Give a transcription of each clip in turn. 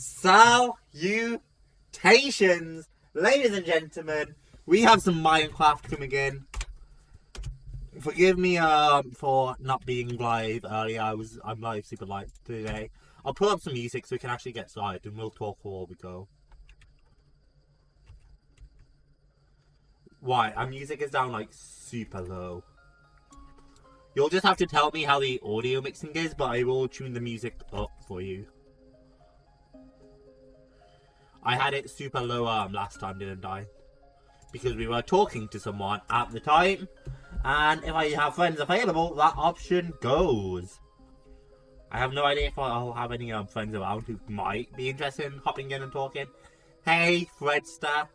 Salutations, ladies and gentlemen. We have some Minecraft coming in. Forgive me for not being live earlier. I'm live super light today. I'll pull up some music so we can actually get started, and we'll talk while we go. Why? Our music is down like super low. You'll just have to tell me how the audio mixing is, but I will tune the music up for you. I had it super low last time, didn't I? Because we were talking to someone at the time, and if I have friends available, that option goes. I have no idea if I'll have any friends around who might be interested in hopping in and talking. Hey, Fredster.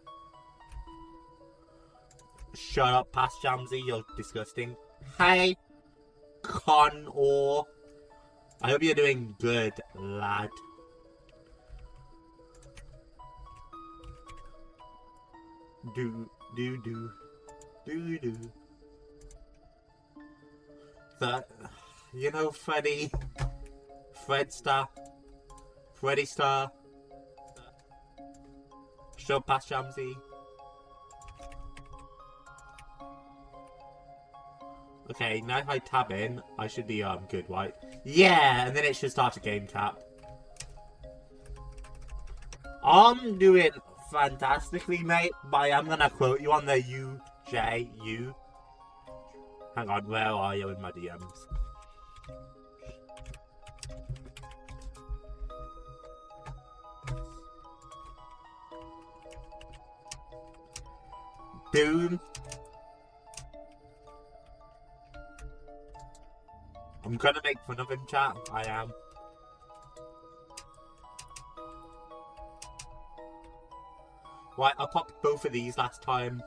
Shut up, Pass Jamsy, you're disgusting. Hey, Connor. I hope you're doing good, lad. Do. That, you know, Freddy. Fredster. Freddy Star. Shut up, Pass Jamsy. Okay, now if I tab in, I should be good, right? Yeah, and then it should start a game tap. I'm doing fantastically, mate, but I'm gonna quote you on the UJU. Hang on, where are you in my DMs? Boom. I'm gonna make fun of him, chat. I am. Right, I popped both of these last time.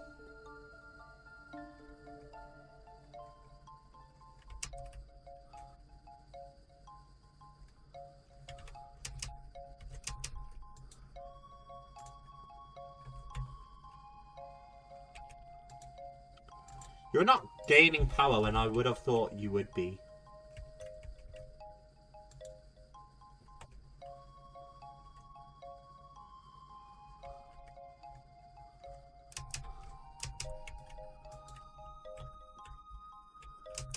You're not gaining power when I would have thought you would be.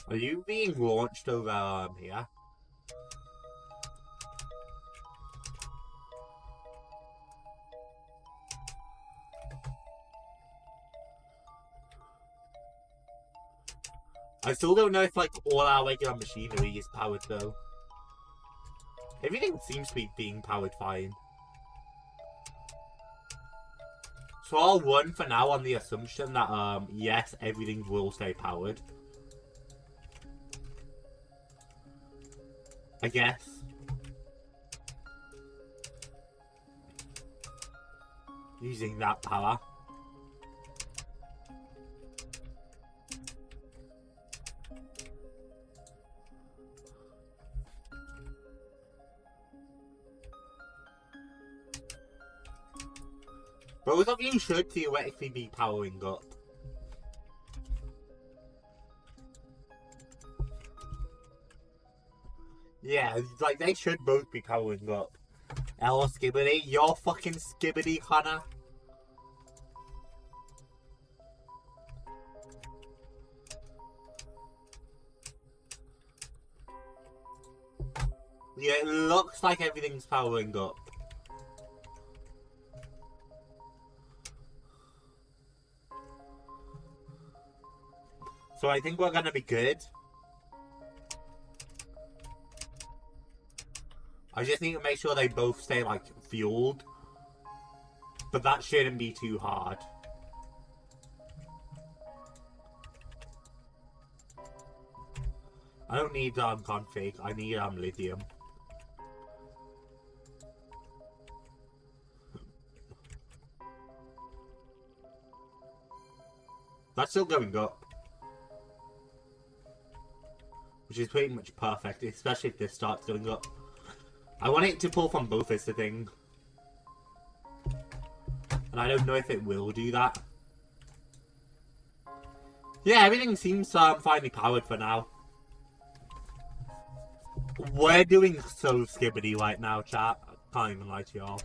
Are you being launched over here? I still don't know if like all our regular machinery is powered though. Everything seems to be being powered fine. So I'll run for now on the assumption that yes, everything will stay powered. I guess. Using that power. Both of you should theoretically be powering up. Yeah, like they should both be powering up. Hello, Skibbity. You're fucking Skibbity, Connor. Yeah, it looks like everything's powering up. So I think we're gonna be good. I just need to make sure they both stay, like, fueled. But that shouldn't be too hard. I don't need config, I need lithium. That's still going up. Which is pretty much perfect, especially if this starts going up. I want it to pull from both is the thing. And I don't know if it will do that. Yeah, everything seems finally powered for now. We're doing so skibbity right now, chat. Can't even lie to y'all.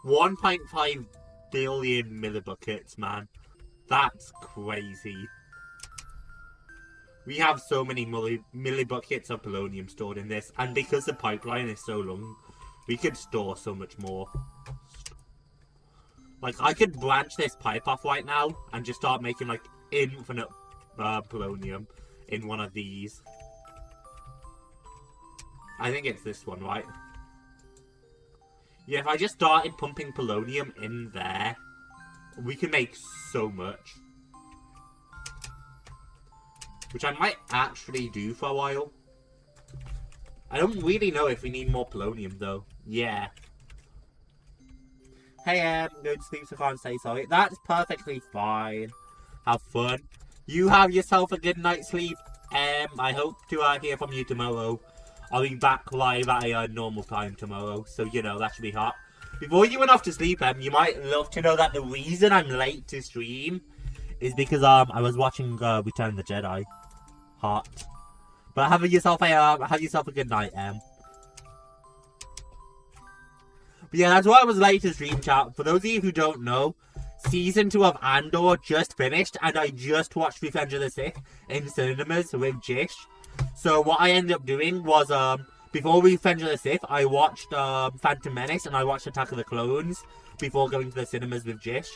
$1.5 billion millibuckets, man. That's crazy. We have so many millibuckets of polonium stored in this, and because the pipeline is so long, we could store so much more. Like, I could branch this pipe off right now and just start making, like, infinite polonium in one of these. I think it's this one, right? Yeah, if I just started pumping polonium in there, we can make so much. Which I might actually do for a while. I don't really know if we need more polonium, though. Yeah. Hey, I'm going to sleep, so I can't say sorry. That's perfectly fine. Have fun. You have yourself a good night's sleep. I hope to hear from you tomorrow. I'll be back live at a normal time tomorrow, so you know, that should be hot. Before you went off to sleep, you might love to know that the reason I'm late to stream is because I was watching Return of the Jedi. Hot. But have yourself a good night, But yeah, that's why I was late to stream, chat. For those of you who don't know, Season 2 of Andor just finished, and I just watched Revenge of the Sith in cinemas with Jish. So what I ended up doing was, before Revenge of the Sith, I watched Phantom Menace and I watched Attack of the Clones before going to the cinemas with Jish.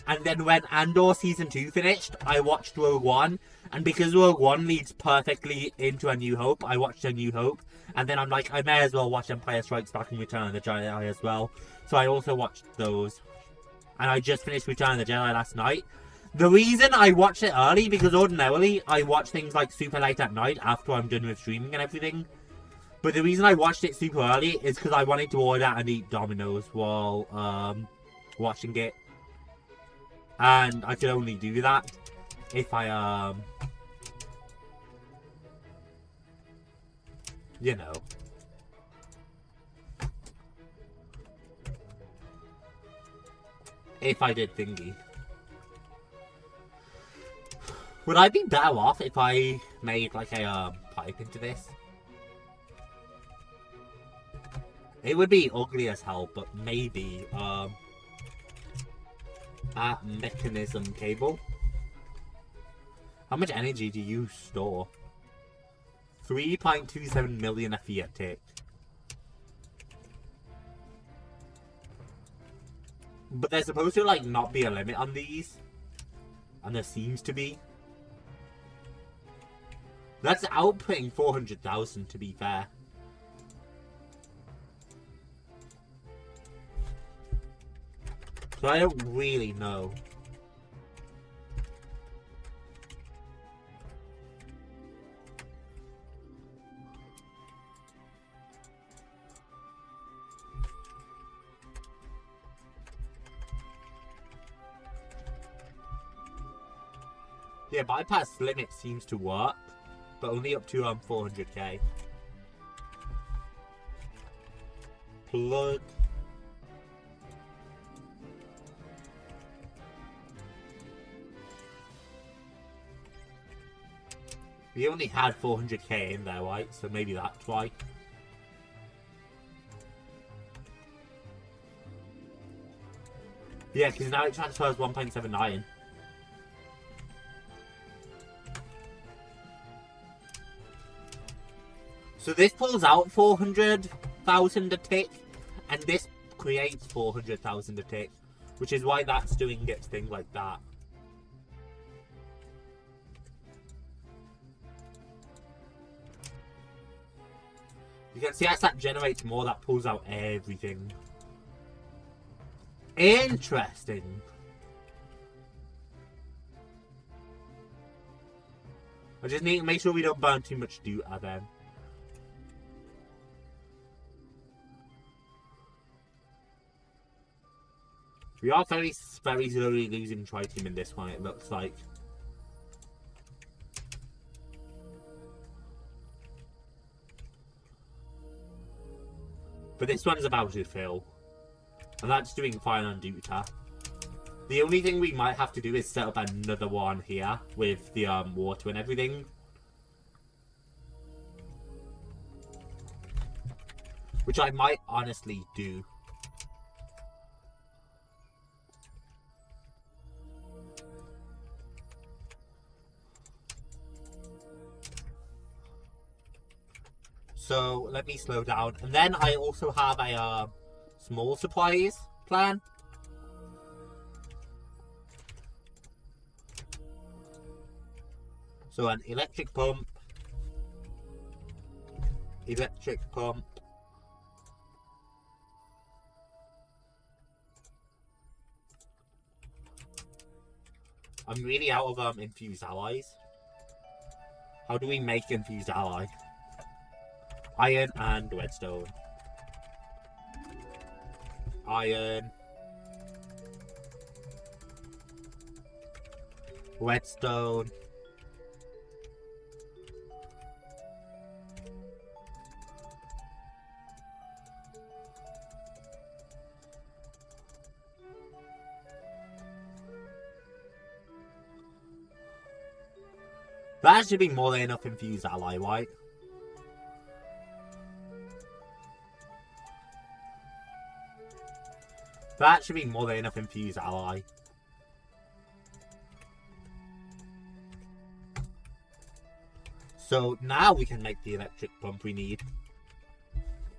And then when Andor Season 2 finished, I watched Rogue One. And because Rogue One leads perfectly into A New Hope, I watched A New Hope. And then I'm like, I may as well watch Empire Strikes Back and Return of the Jedi as well. So I also watched those. And I just finished Return of the Jedi last night. The reason I watched it early, because ordinarily I watch things like super late at night after I'm done with streaming and everything. But the reason I watched it super early is because I wanted to order and eat Domino's while watching it. And I could only do that if I, you know. If I did thingy. Would I be better off if I made like a pipe into this? It would be ugly as hell, but maybe a mechanism cable. How much energy do you store? 3.27 million a fiat tick. But there's supposed to like not be a limit on these, and there seems to be. That's outputting 400,000 to be fair. So I don't really know. Yeah, bypass limit seems to work, but only up to 400k. Plug. We only had 400k in there, right? So maybe that's why. Yeah, because now it transfers 1.79. So this pulls out 400,000 a tick, and this creates 400,000 a tick, which is why that's doing its thing like that. You can see as that generates more, that pulls out everything. Interesting. I just need to make sure we don't burn too much due at them. We are very slowly losing tritium in this one, it looks like. But this one's about to fill. And that's doing fine on Duta. The only thing we might have to do is set up another one here with the water and everything. Which I might honestly do. So let me slow down. And then I also have a small supplies plan. So an electric pump. I'm really out of infused allies. How do we make infused ally? Iron and redstone. Iron. Redstone. That should be more than enough infused ally, right? That should be more than enough infused ally. So now we can make the electric pump we need.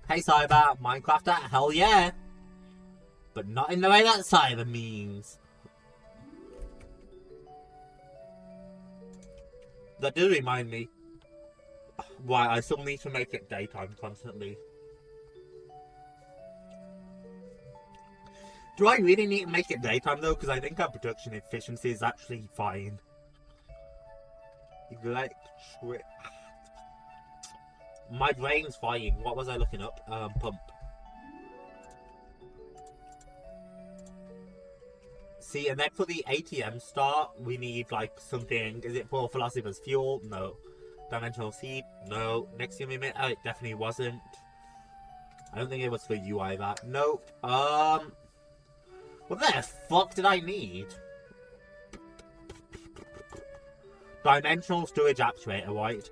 Hey Cyber, Minecrafter, hell yeah! But not in the way that Cyber means. That does remind me why I still need to make it daytime constantly. Do I really need to make it daytime though? Because I think our production efficiency is actually fine. Electric. My brain's fine. What was I looking up? Pump. See, and then for the ATM start, we need like something. Is it for Philosopher's Fuel? No. Dimensional Seed? No. Nexium Limit? Oh, it definitely wasn't. I don't think it was for you either. Nope. What the fuck did I need? Dimensional Storage Actuator, right?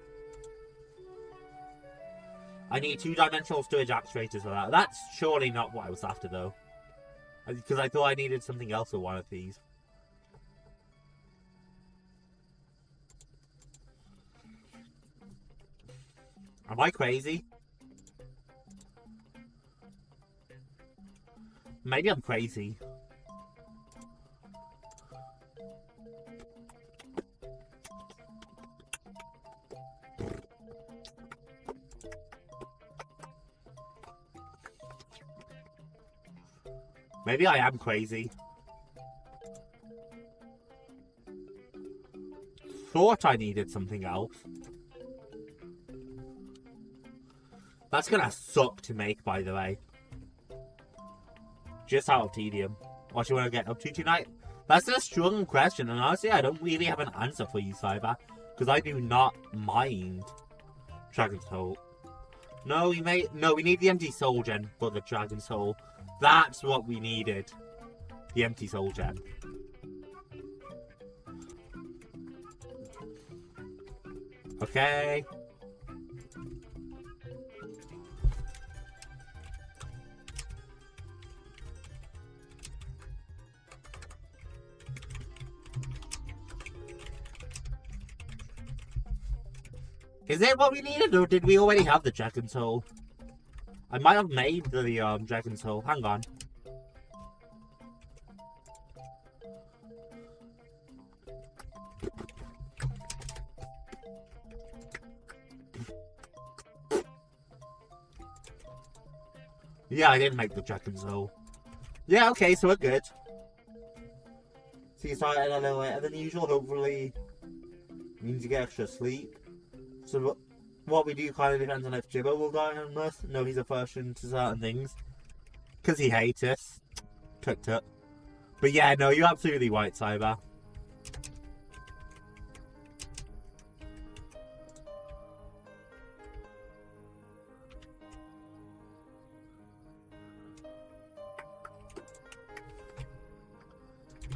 I need 2 Dimensional Storage Actuators for that. That's surely not what I was after though. Because I thought I needed something else for one of these. Am I crazy? Maybe I'm crazy. Maybe I am crazy. Thought I needed something else. That's gonna suck to make, by the way. Just out of tedium. What you want to get up to tonight? That's a strong question, and honestly, I don't really have an answer for you, Cyber. Because I do not mind Dragon Soul. No, we need the empty soul gem for the Dragon Soul. That's what we needed. The empty soul gem. Okay. Is it what we needed, or did we already have the Dragon Soul? I might have made the Dragon Soul. Hang on. Yeah, I didn't make the Dragon Soul. Yeah, okay, so we're good. So you start a little later than usual. Hopefully means you get extra sleep. So what we do kind of depends on if Jibbo will die on us. No, he's aversion to certain things. Because he hates us. Clicked it. But yeah, no, you're absolutely right, Cyber.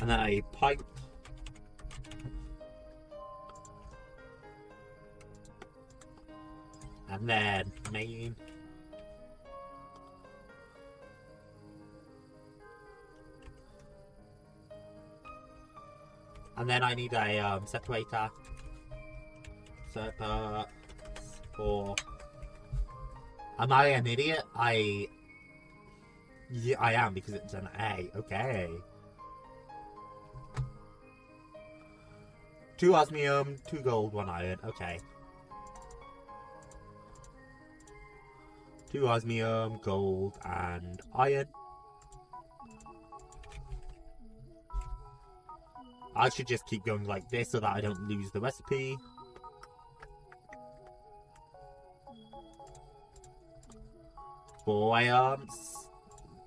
And then a pipe. And then main. And then I need a separator. For. Am I an idiot? Yeah, I am, because it's an A. Okay. 2 osmium, 2 gold, 1 iron. Okay. 2 osmium, gold, and iron. I should just keep going like this so that I don't lose the recipe. For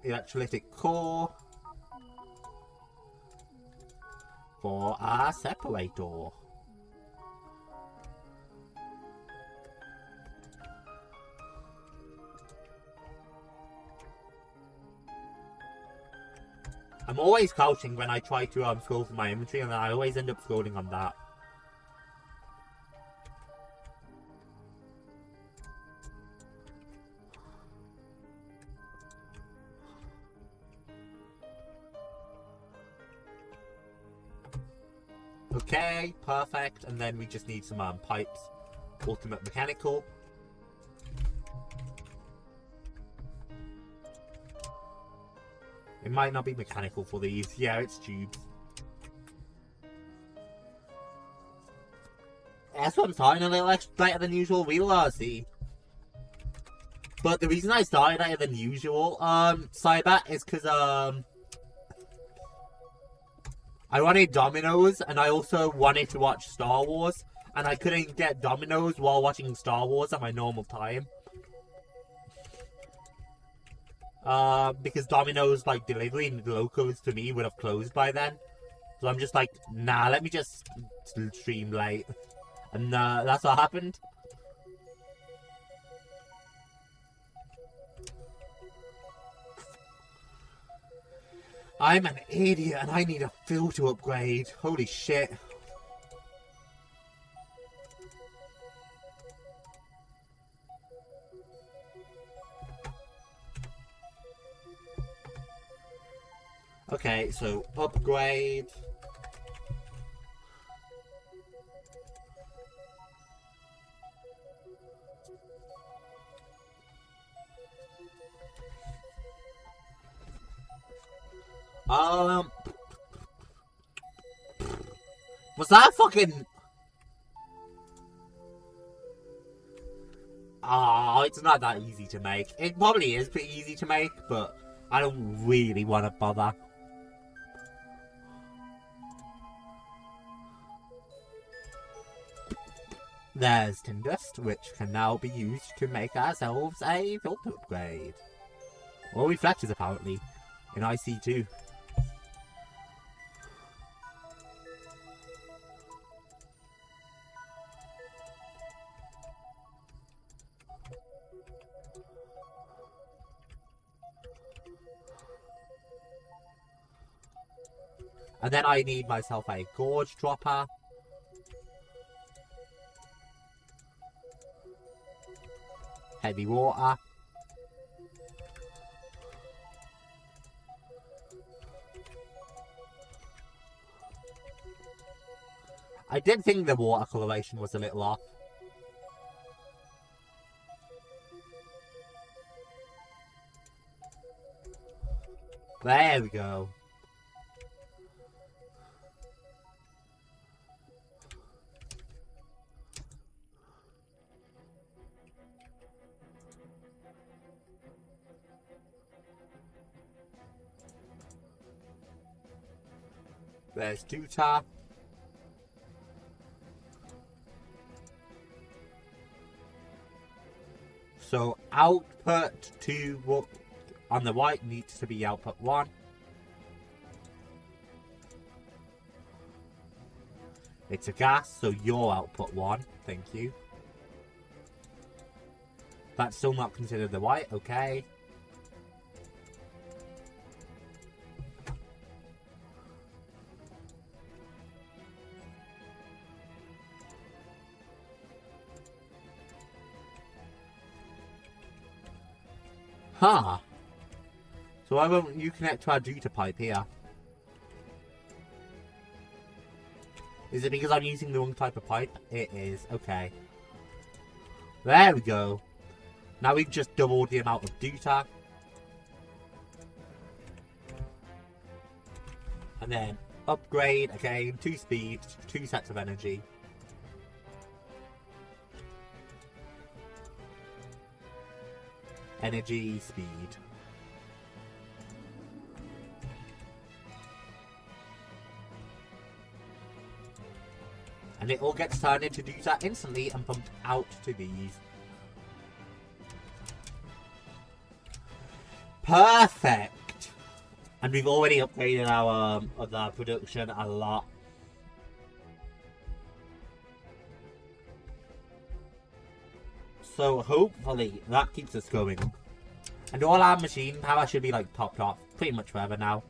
electrolytic core. For our separator. I'm always crouching when I try to scroll through my inventory, and then I always end up scrolling on that. Okay, perfect. And then we just need some pipes. Ultimate mechanical. It might not be mechanical for these. Yeah, it's tubes. That's what I'm starting a little later than usual. We'll see. But the reason I started later than usual, Cyber, is because I wanted Dominoes, and I also wanted to watch Star Wars, and I couldn't get Dominoes while watching Star Wars at my normal time. Because Domino's like delivery and locals to me would have closed by then. So I'm just like, nah, let me just stream late. And that's what happened. I'm an idiot and I need a filter upgrade. Holy shit. Okay, so upgrade. Was that fucking... it's not that easy to make. It probably is pretty easy to make, but I don't really want to bother. There's tin dust, which can now be used to make ourselves a filter upgrade. Or reflectors, apparently, in IC2. And then I need myself a gorge dropper. Heavy water. I did think the water coloration was a little off. There we go. There's Duta. So output 2 on the right needs to be output 1. It's a gas, so your output 1. Thank you. That's still not considered the white, okay. Huh. So why won't you connect to our Duta pipe here? Is it because I'm using the wrong type of pipe? It is. Okay. There we go. Now we've just doubled the amount of Duta. And then upgrade again, 2 speed, 2 sets of energy. Energy, speed. And it all gets turned into Duta instantly and pumped out to these. Perfect! And we've already upgraded our other production a lot. So hopefully that keeps us going. And all our machine power should be like topped off pretty much forever now.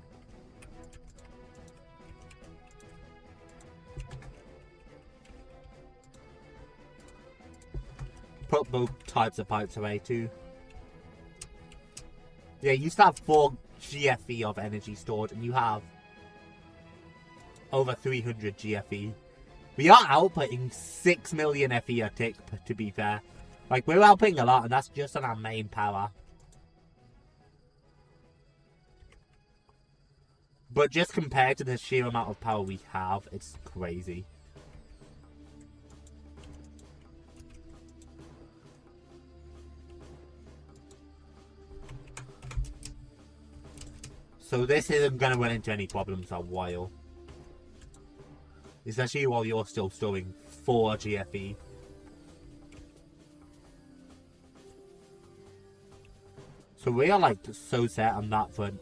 Put both types of pipes away too. Yeah, you used to have 4 GFE of energy stored, and you have over 300 GFE. We are outputting 6 million FE a tick, to be fair. Like, we're outputting a lot, and that's just on our main power. But just compared to the sheer amount of power we have, it's crazy. So this isn't going to run into any problems for a while. Especially while you're still storing 4 GFE. So we are like so set on that front.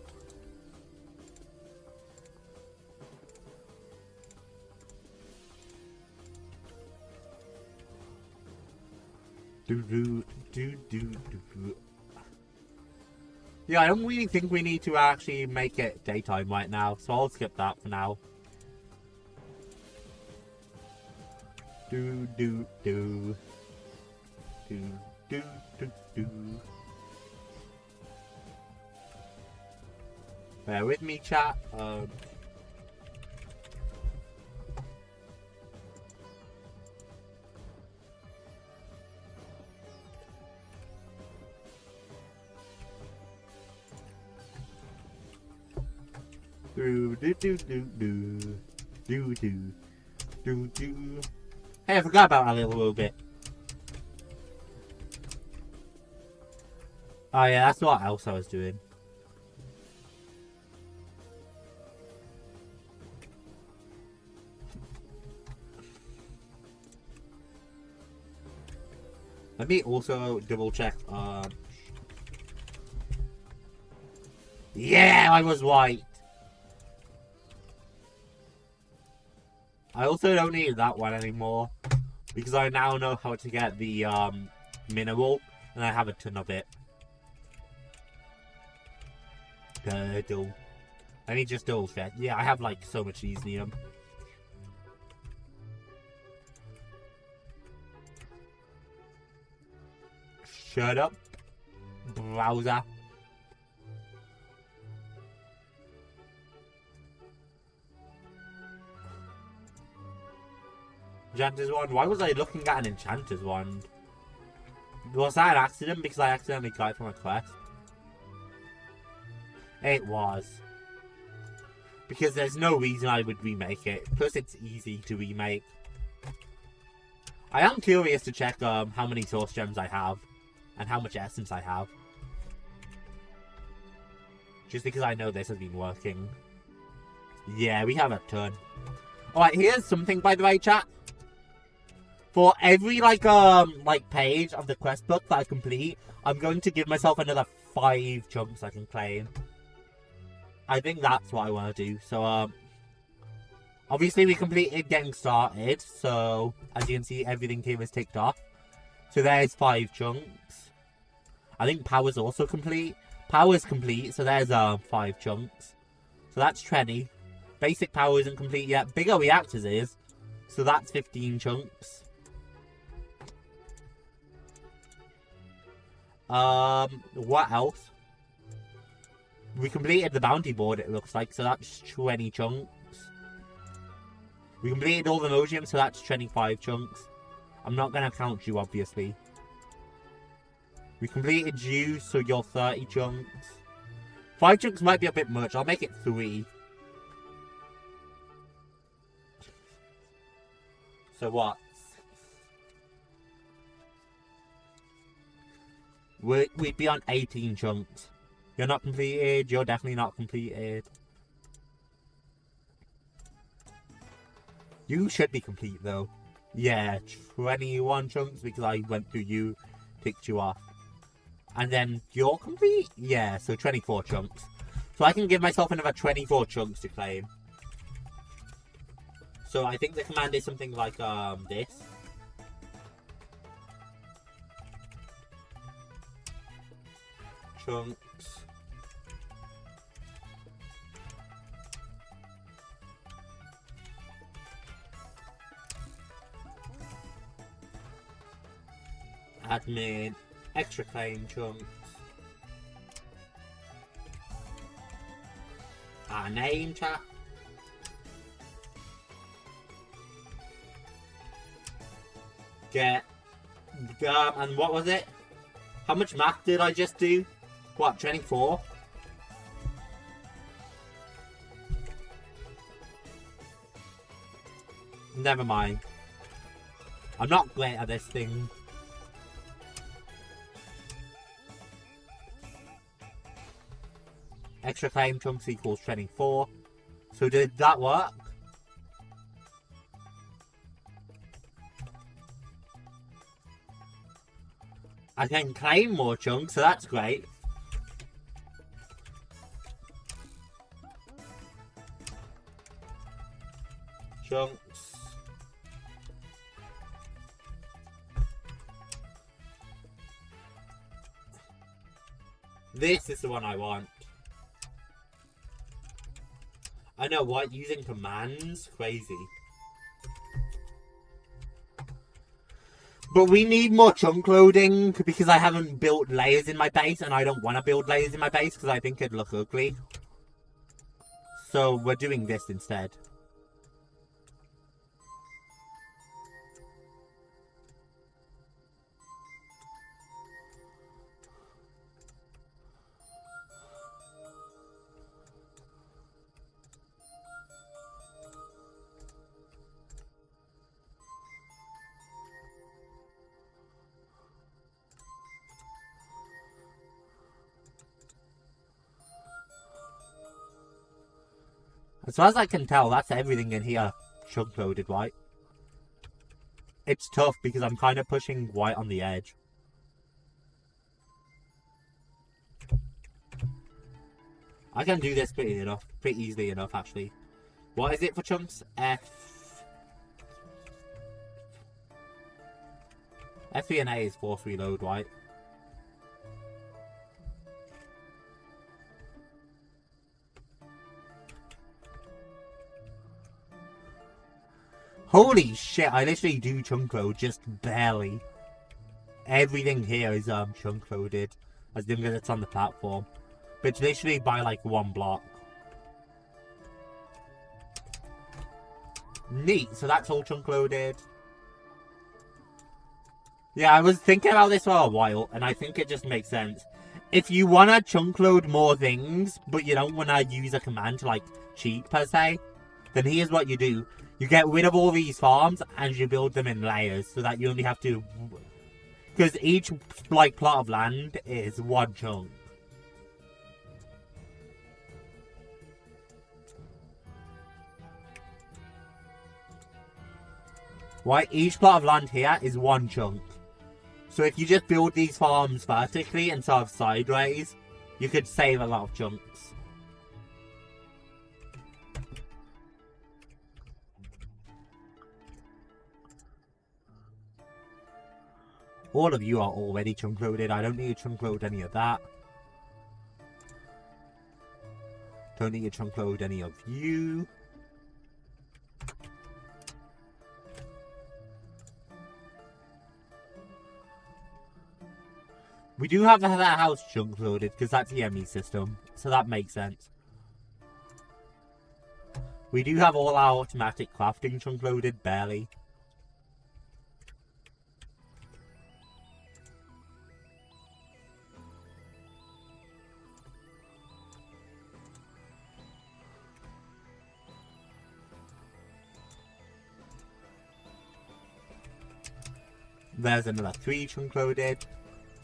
Yeah, I don't really think we need to actually make it daytime right now, so I'll skip that for now. Bear with me, chat. Hey, I forgot about that little bit. Oh yeah, that's what else I was doing. Let me also double check. Yeah, I was right. I also don't need that one anymore because I now know how to get the mineral, and I have a ton of it. Turtle. Let me just double check. Yeah, I have like so much cesium. Shut up, browser. Enchanter's wand. Why was I looking at an enchanter's wand? Was that an accident because I accidentally got it from a quest? It was. Because there's no reason I would remake it. Plus it's easy to remake. I am curious to check how many source gems I have. And how much essence I have. Just because I know this has been working. Yeah, we have a ton. Alright, here's something by the way, chat. For every like page of the quest book that I complete, I'm going to give myself another 5 chunks I can claim. I think that's what I want to do. So obviously we completed getting started, so as you can see everything here is ticked off. So there's 5 chunks. I think power's also complete. Power's complete, so there's 5 chunks. So that's 20. Basic power isn't complete yet. Bigger reactors is. So that's 15 chunks. What else? We completed the bounty board, it looks like, so that's 20 chunks. We completed all the Mojium, so that's 25 chunks. I'm not going to count you, obviously. We completed you, so you're 30 chunks. 5 chunks might be a bit much. I'll make it 3. So what? We'd be on 18 chunks. You're not completed. You're definitely not completed. You should be complete, though. Yeah, 21 chunks because I went through you, ticked you off. And then you're complete? Yeah, so 24 chunks. So I can give myself another 24 chunks to claim. So I think the command is something like this. Chunks. Admin. Extra claim chunks. Our name chat. Get. And what was it? How much math did I just do? What, 24? Never mind. I'm not great at this thing. Extra claim chunks equals 24. So did that work? I can claim more chunks, so that's great. Chunks. This is the one I want. I know, what? Using commands? Crazy. But we need more chunk loading because I haven't built layers in my base and I don't want to build layers in my base because I think it'd look ugly. So we're doing this instead. As far as I can tell, that's everything in here chunk loaded, right? It's tough because I'm kind of pushing white on the edge. I can do this pretty easily enough, actually. What is it for chunks? F3 and A is force reload, right? Holy shit, I literally do chunk load, just barely. Everything here is chunk loaded, as long as it's on the platform. But it's literally by like one block. Neat, so that's all chunk loaded. Yeah, I was thinking about this for a while, and I think it just makes sense. If you want to chunk load more things, but you don't want to use a command to like cheat per se, then here's what you do. You get rid of all these farms and you build them in layers so that you only have to... Because each like plot of land is one chunk. Right, each plot of land here is one chunk. So if you just build these farms vertically instead of sideways, you could save a lot of chunks. All of you are already chunk loaded. I don't need to chunk load any of that. Don't need to chunk load any of you. We do have that house chunk loaded because that's the ME system, so that makes sense. We do have all our automatic crafting chunk loaded, barely. There's another 3 chunk loaded.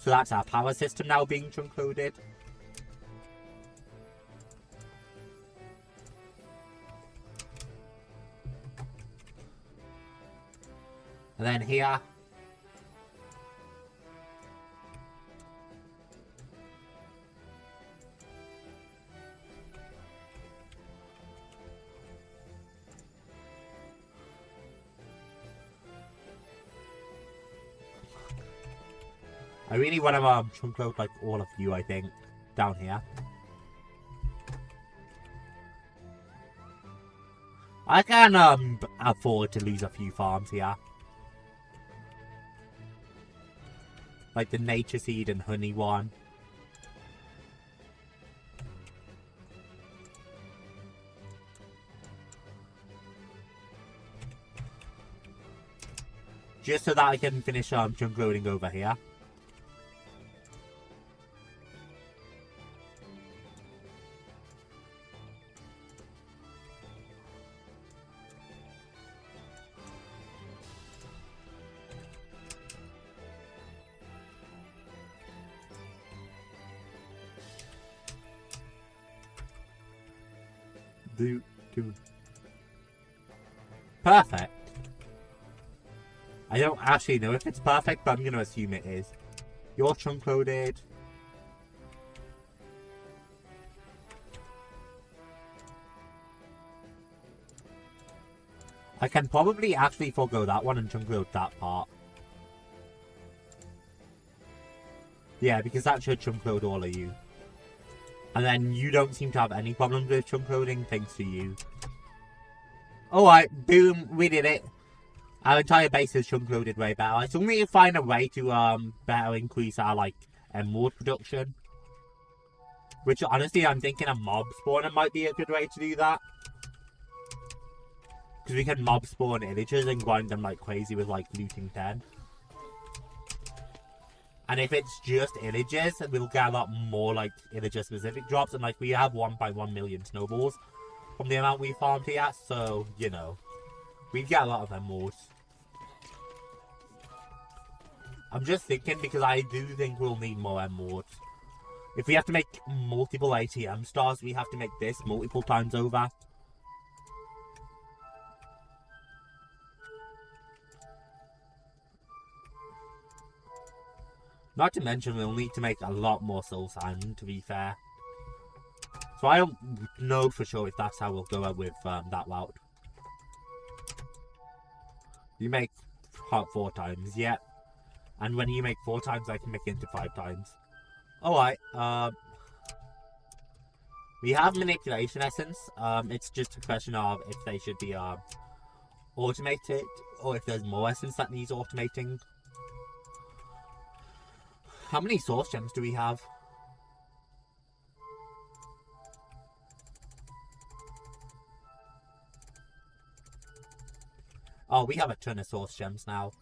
So that's our power system now being chunk loaded. And then here. I really want to chunk load like all of you, I think, down here. I can afford to lose a few farms here. Like the nature seed and honey one. Just so that I can finish chunk loading over here. Perfect. I don't actually know if it's perfect, but I'm going to assume it is. You're chunk loaded. I can probably actually forego that one and chunk load that part. Yeah, because that should chunk load all of you. And then you don't seem to have any problems with chunk loading, thanks to you. Alright, boom, we did it. Our entire base is chunk loaded way better. I still need to find a way to better increase our like emerald production. Which honestly I'm thinking a mob spawner might be a good way to do that. Because we can mob spawn villagers and grind them like crazy with like looting 10. And if it's just villagers, we'll get a lot more like villager specific drops. And like we have 1.1 million snowballs from the amount we farmed here. So, you know, we get a lot of emeralds. I'm just thinking because I do think we'll need more emeralds. If we have to make multiple ATM stars, we have to make this multiple times over. Not to mention we'll need to make a lot more soul sand, to be fair. So I don't know for sure if that's how we'll go with that route. You make 4 times, yeah. And when you make 4 times, I can make it into 5 times. Alright, we have manipulation essence. It's just a question of if they should be automated, or if there's more essence that needs automating. How many source gems do we have? Oh, we have a ton of source gems now.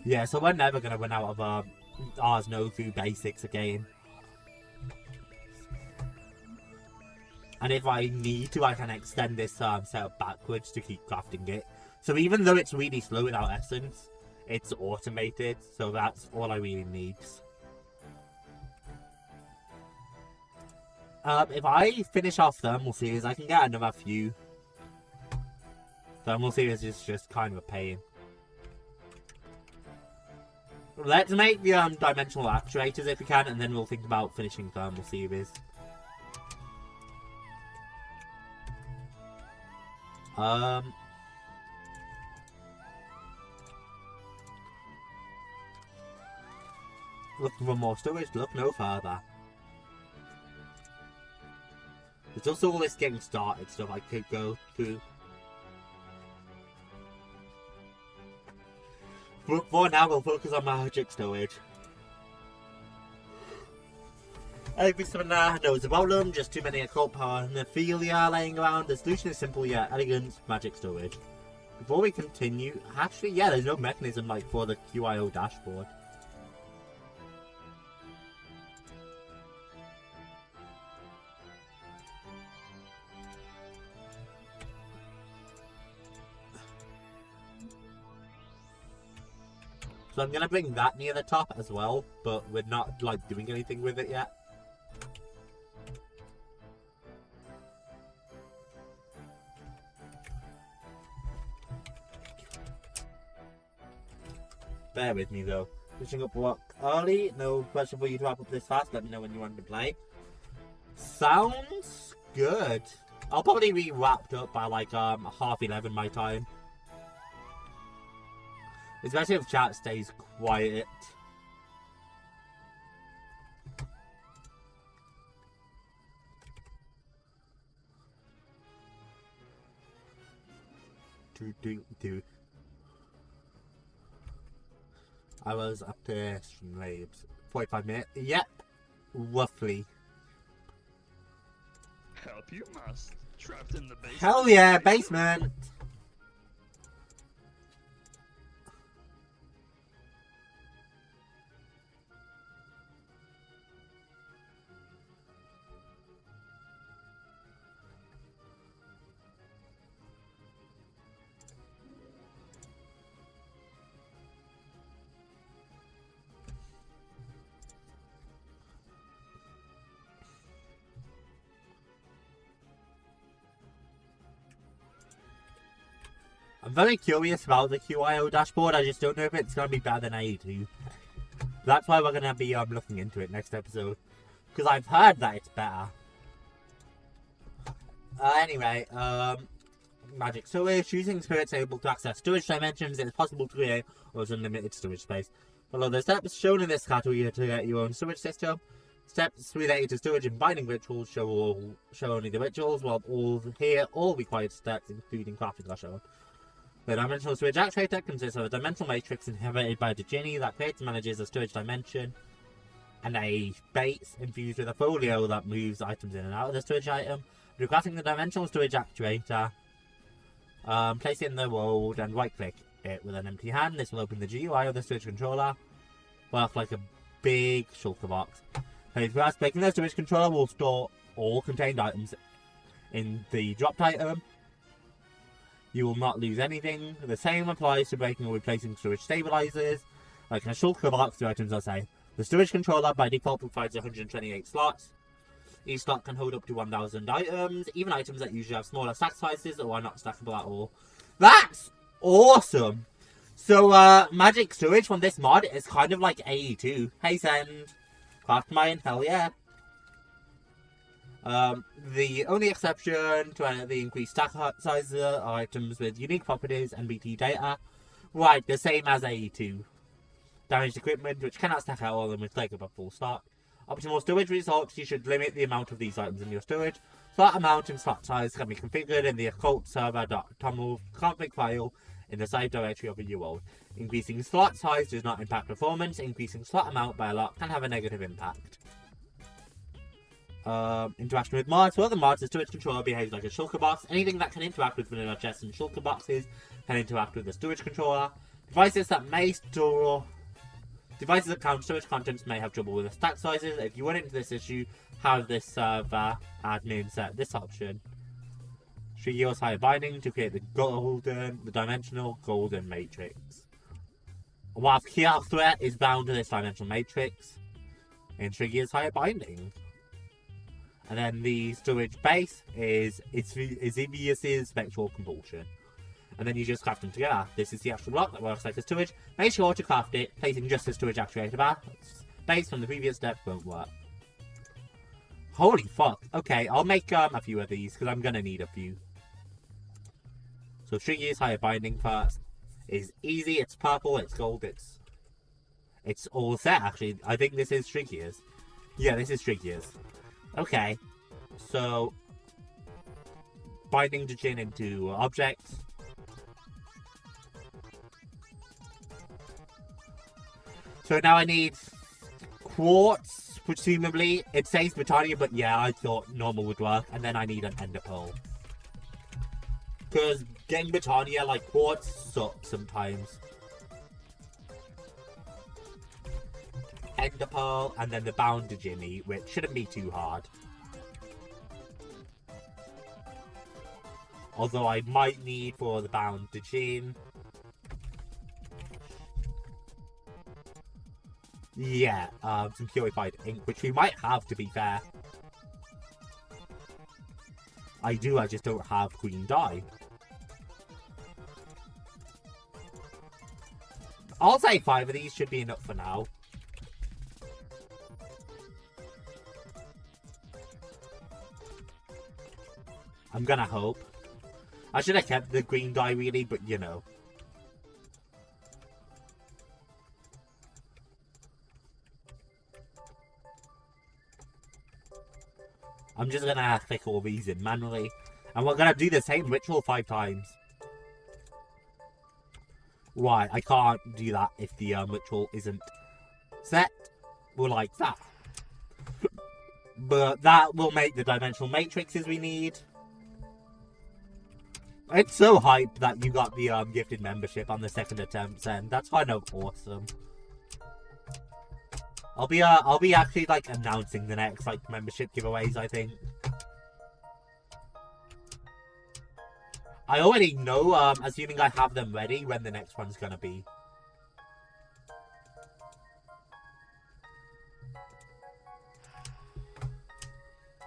Yeah, so we're never going to run out of ours no through basics again. And if I need to, I can extend this setup backwards to keep crafting it. So even though it's really slow without essence, it's automated. So that's all I really need. If I finish off thermal series, I can get another few. Thermal series is just kind of a pain. Let's make the dimensional actuators if we can, and then we'll think about finishing thermal series. Looking for more storage, look no further. There's also all this getting started stuff I could go through. But for now, we'll focus on magic storage. Every summoner knows about them, just too many occult paraphernalia laying around. The solution is simple yet elegant: magic storage. Before we continue, actually, yeah, there's no mechanism like for the QIO dashboard. So I'm gonna bring that near the top as well, but we're not like doing anything with it yet. Bear with me though. Finishing up work early. No pressure for you to wrap up this fast. Let me know when you want to play. Sounds good. I'll probably be wrapped up by like 11:30 my time. Especially if chat stays quiet. Do. I was up to Labs. 45 minutes. Yep. Roughly. Help you must. Trapped in the basement. Hell yeah, basement! I'm very curious about the QIO dashboard. I just don't know if it's going to be better than AE2. That's why we're going to be looking into it next episode. Because I've heard that it's better. Anyway, magic storage. Using spirits able to access storage dimensions, it is possible to create or unlimited storage space. Follow the steps shown in this category to get your own storage system. Steps related to storage and binding rituals show only the rituals, while all required steps, including crafting, are shown. The Dimensional Storage Actuator consists of a dimensional matrix inherited by the genie that creates and manages a storage dimension, and a base infused with a folio that moves items in and out of the storage item. Through crafting the Dimensional Storage Actuator, place it in the world and right-click it with an empty hand. This will open the GUI of the storage controller, work like a big shulker box. First, breaking the storage controller will store all contained items in the dropped item. You will not lose anything. The same applies to breaking or replacing storage stabilizers. Like in a shulker box, the items are safe. The storage controller by default provides 128 slots. Each slot can hold up to 1,000 items, even items that usually have smaller stack sizes or are not stackable at all. That's awesome! So, magic storage from this mod is kind of like AE2. Hey, send. Craft mine, hell yeah. The only exception to the increased stack sizes are items with unique properties and BT data. Right, the same as AE2. Damaged equipment, which cannot stack at all and will take up a full stock. Optimal storage results, you should limit the amount of these items in your storage. Slot amount and slot size can be configured in the occult server.toml config file in the side directory of a URL. Increasing slot size does not impact performance. Increasing slot amount by a lot can have a negative impact. Interaction with mods. For other mods, the storage controller behaves like a shulker box. Anything that can interact with vanilla chests and shulker boxes can interact with the storage controller. Devices that count storage contents may have trouble with the stack sizes. If you run into this issue, have this server admin set this option. Triggers higher binding to create the dimensional golden matrix. While key threat is bound to this dimensional matrix, and triggers higher binding. And then the storage base is Ezebius's spectral compulsion. And then you just craft them together. This is the actual block that works like a storage. Make sure to craft it, placing just the storage actuator base from the previous step won't work. Holy fuck. Okay, I'll make a few of these, because I'm going to need a few. So Triggers higher binding first is easy, it's purple, it's gold, it's all set actually. I think this is Triggers. Yeah, this is Triggers. Okay, so binding the gin into objects. So now I need quartz, presumably. It says Britannia, but yeah, I thought normal would work. And then I need an ender pearl. Because getting Britannia, like, quartz sucks sometimes. Ender pearl, and then the bound to Jimmy, which shouldn't be too hard. Although I might need for the bound to Jin. Yeah, some purified ink, which we might have, to be fair. I just don't have green dye. I'll say 5 of these should be enough for now. I'm gonna hope. I should have kept the green dye, really, but you know. I'm just gonna click all these in manually. And we're gonna do the same ritual 5 times. Why? I can't do that if the ritual isn't set. We're like that. But that will make the dimensional matrices we need. It's so hype that you got the gifted membership on the 2nd attempt, and that's kind of awesome. I'll be actually like announcing the next like membership giveaways, I think. I already know, assuming I have them ready, when the next one's gonna be.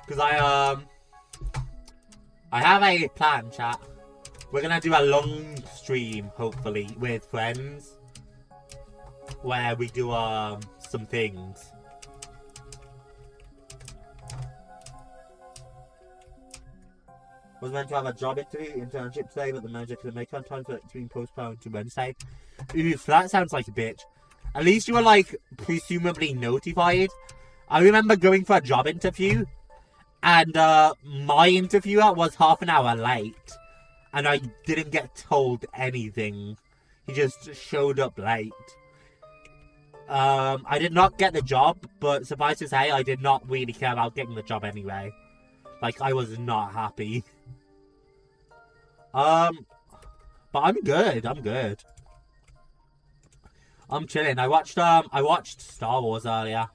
Because I have a plan, chat. We're gonna do a long stream, hopefully, with friends. Where we do, some things. Was meant to have a job interview, internship today, but the manager couldn't make on time, so it's been postponed to Wednesday. Oof, that sounds like a bitch. At least you were, like, presumably notified. I remember going for a job interview, and, my interviewer was half an hour late. And I didn't get told anything. He just showed up late. I did not get the job, but suffice to say, I did not really care about getting the job anyway. Like, I was not happy. But I'm good, I'm good. I'm chilling. I watched Star Wars earlier.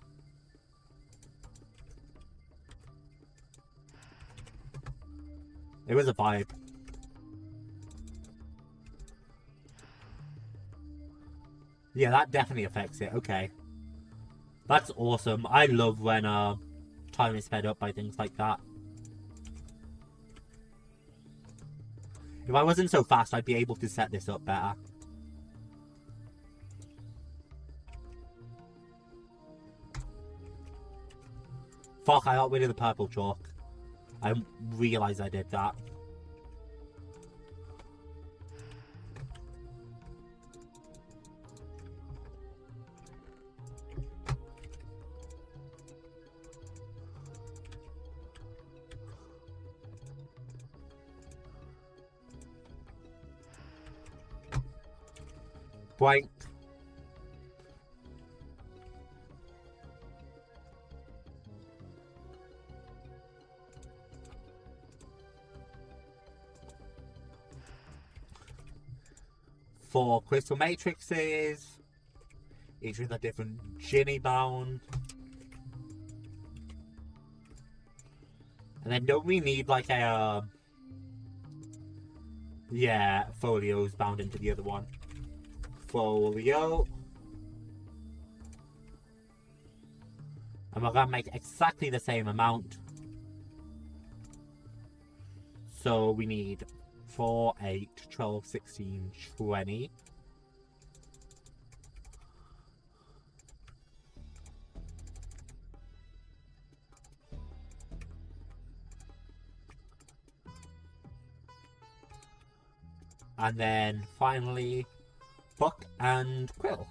It was a vibe. Yeah, that definitely affects it. Okay. That's awesome. I love when time is sped up by things like that. If I wasn't so fast, I'd be able to set this up better. Fuck, I got rid of the purple chalk. I realised I did that. Blank. For crystal matrices, each with a different Ginny bound. And then don't we need like a yeah, folios bound into the other one. Folio. And we're gonna make exactly the same amount. So we need 4, 8, 12, 16, 20. And then finally, Buck and Quill.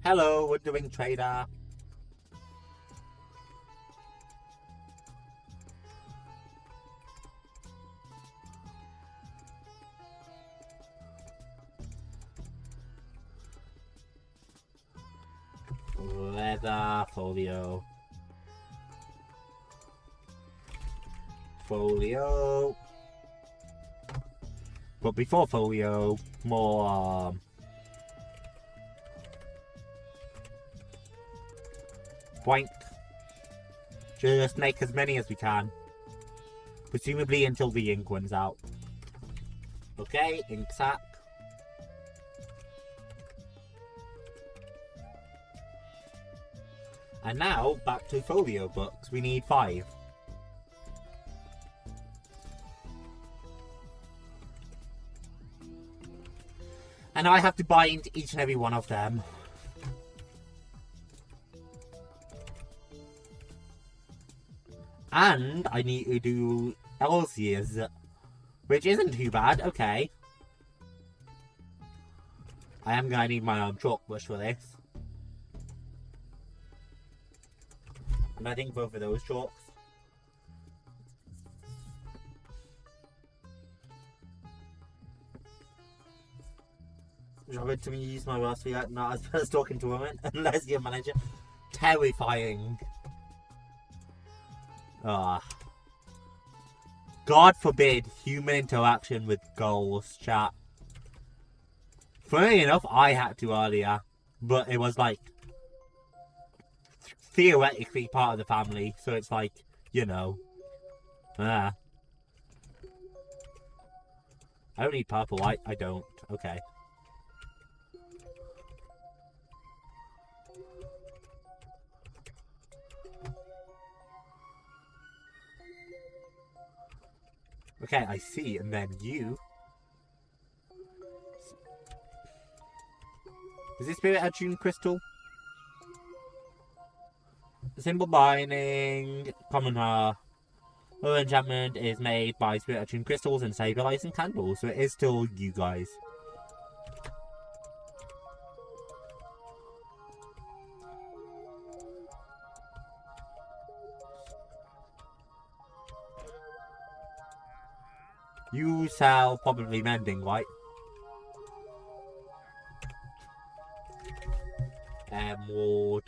Hello, we're doing trader. Leather, folio. Folio. But before folio, more Boink. Just make as many as we can. Presumably until the ink runs out. Okay, ink sac. And now, back to folio books. We need 5. And I have to bind each and every one of them. And I need to do Elsie's, which isn't too bad. Okay. I am going to need my chalk brush for this. And I think both of those chalks. Robert, to me, use my words for that. Not as well as talking to women, unless you're a manager. Terrifying. Ah. God forbid human interaction with ghosts, chat. Funny enough, I had to earlier, but it was like theoretically part of the family, so it's like, you know. I don't need purple. I don't. Okay. Okay, I see, and then you. Is this Spirit Attuned Crystal? Symbol binding, common her. Her enchantment is made by Spirit Attuned Crystals and stabilizing candles, so it is still you guys. You sell probably mending, right? Emerald.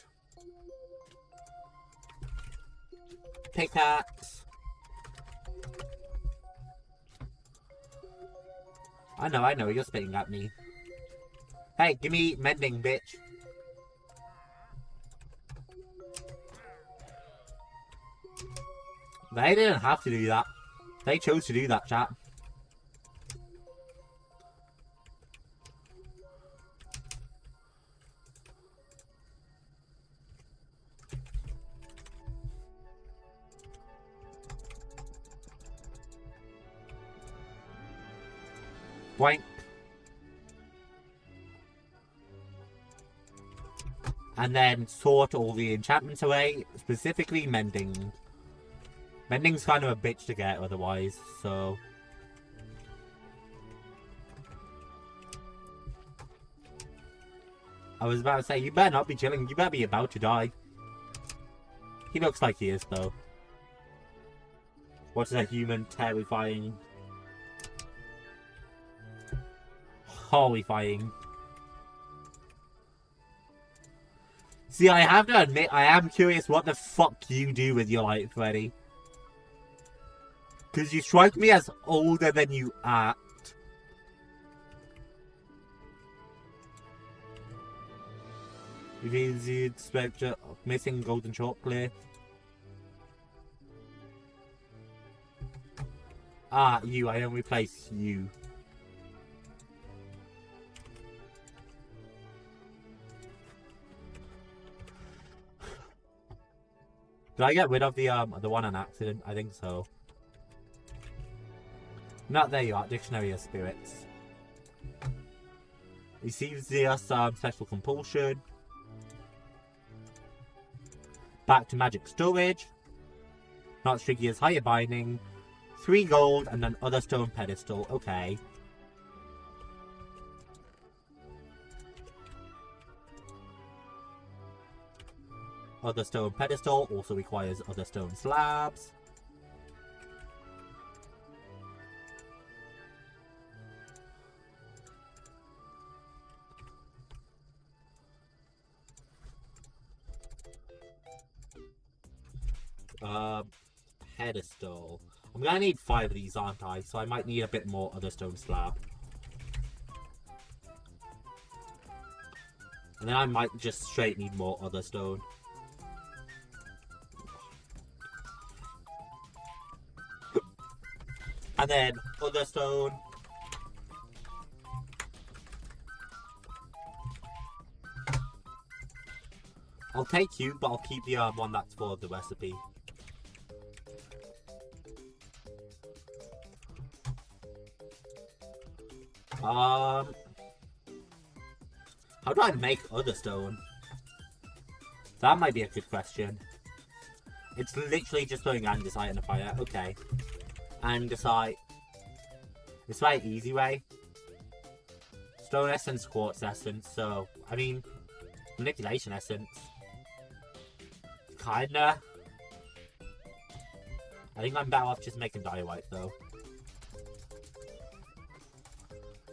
Pickaxe. I know, you're spitting at me. Hey, give me mending, bitch. They didn't have to do that. They chose to do that, chat. Boink. And then sort all the enchantments away, specifically mending. Mending's kind of a bitch to get otherwise, so. I was about to say, you better not be chilling, you better be about to die. He looks like he is, though. What is a human terrifying? Horrifying. See, I have to admit, I am curious what the fuck you do with your life, Freddy. Because you strike me as older than you act. Reveals you spectre of missing golden chocolate. Ah, you, I don't replace you. Did I get rid of the one on accident? I think so. Not there you are, Dictionary of Spirits. Receives the special compulsion. Back to magic storage. Not tricky as higher binding. 3 gold and an other stone pedestal. Okay. other stone pedestal also requires other stone slabs. Pedestal. I'm gonna need 5 of these, aren't I? So I might need a bit more other stone slab. And then I might just straight need more other stone. And then other stone. I'll take you, but I'll keep the one that's for the recipe. How do I make other stone? That might be a good question. It's literally just throwing andesite in the fire. Okay. Andesite. It's a very easy way. Stone essence, quartz essence, so, I mean, manipulation essence. Kinda. I think I'm better off just making diorite though.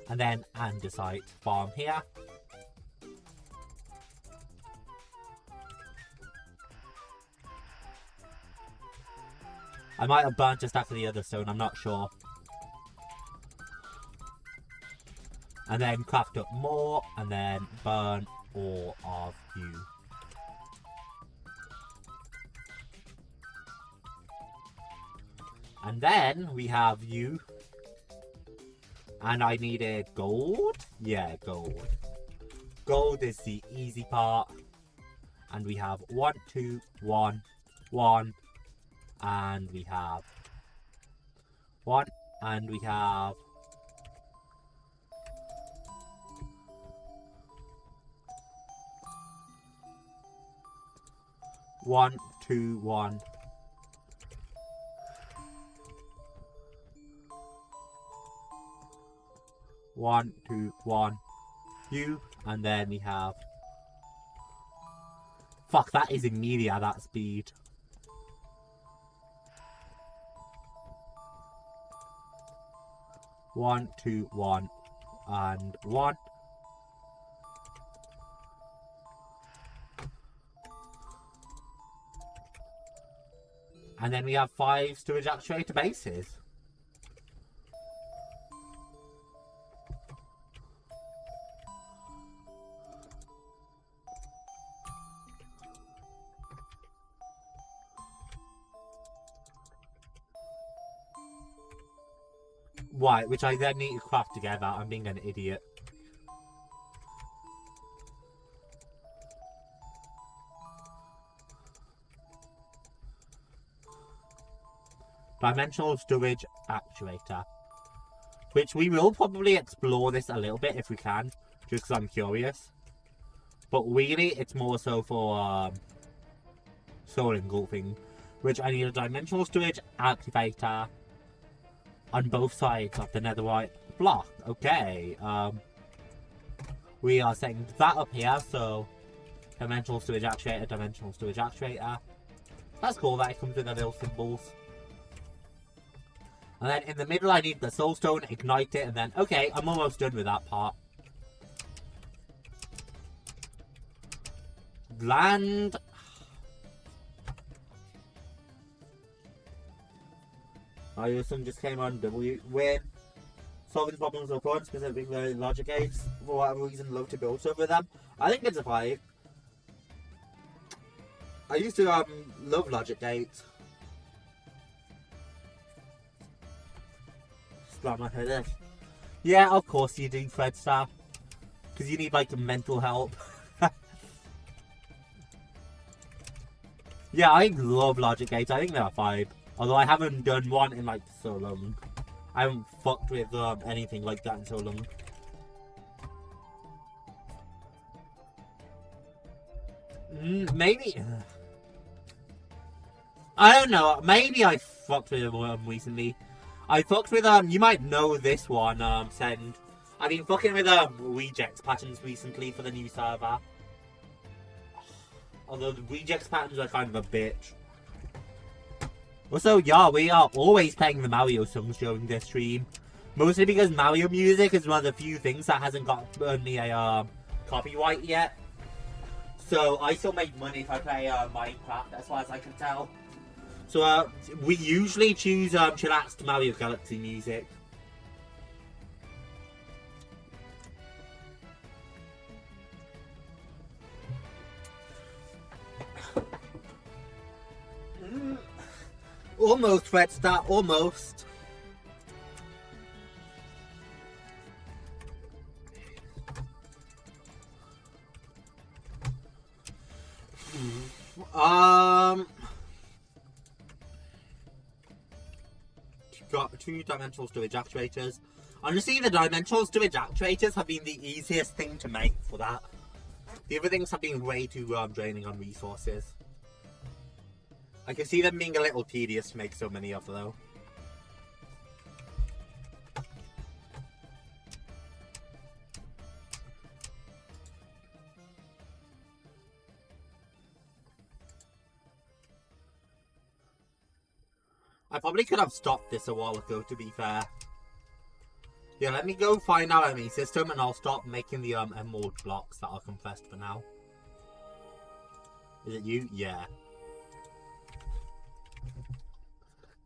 And then andesite farm here. I might have burnt a stack of the other stone, I'm not sure. And then craft up more, and then burn all of you. And then we have you. And I needed gold? Yeah, gold. Gold is the easy part. And we have 1, 2, 1, 1. And we have 1. And we have 1, 2, 1. One, two, one. You, and then we have. Fuck, that is immediate at that speed. One, two, one, and 1. And then we have 5 storage actuator bases. Right, which I then need to craft together. I'm being an idiot. Dimensional Storage Actuator. Which we will probably explore this a little bit if we can. Just because I'm curious. But really, it's more so for soul engulfing. Which I need a Dimensional Storage Activator on both sides of the netherite block. Okay, we are setting that up here, so Dimensional Storage Actuator, Dimensional Storage Actuator. That's cool that it comes with the little symbols. And then in the middle I need the soulstone, ignite it, and then, okay, I'm almost done with that part. Land. Ritualism just came on W. Win. Solving problems of fun, specifically logic gates. For whatever reason, love to build stuff with them. I think it's a 5. I used to love logic gates. Slam my head in. Yeah, of course you do, Fred Star. Because you need like mental help. Yeah, I love logic gates. I think they're a 5. Although I haven't done one in like so long. I haven't fucked with anything like that in so long. Maybe. I don't know. Maybe I fucked with them recently. I fucked with you might know this one. Send. I've been fucking with rejects patterns recently for the new server. Although the rejects patterns are kind of a bitch. Also, yeah, we are always playing the Mario songs during this stream. Mostly because Mario music is one of the few things that hasn't got me a copyright yet. So I still make money if I play Minecraft, as far as I can tell. So we usually choose chillaxed Mario Galaxy music. Almost, Red Star, almost. Got 2 Dimensional Storage Actuators. Honestly, the Dimensional Storage Actuators have been the easiest thing to make for that. The other things have been way too draining on resources. I can see them being a little tedious to make so many of, though. I probably could have stopped this a while ago, to be fair. Yeah, let me go find our enemy system and I'll stop making the emerald blocks that are compressed for now. Is it you? Yeah.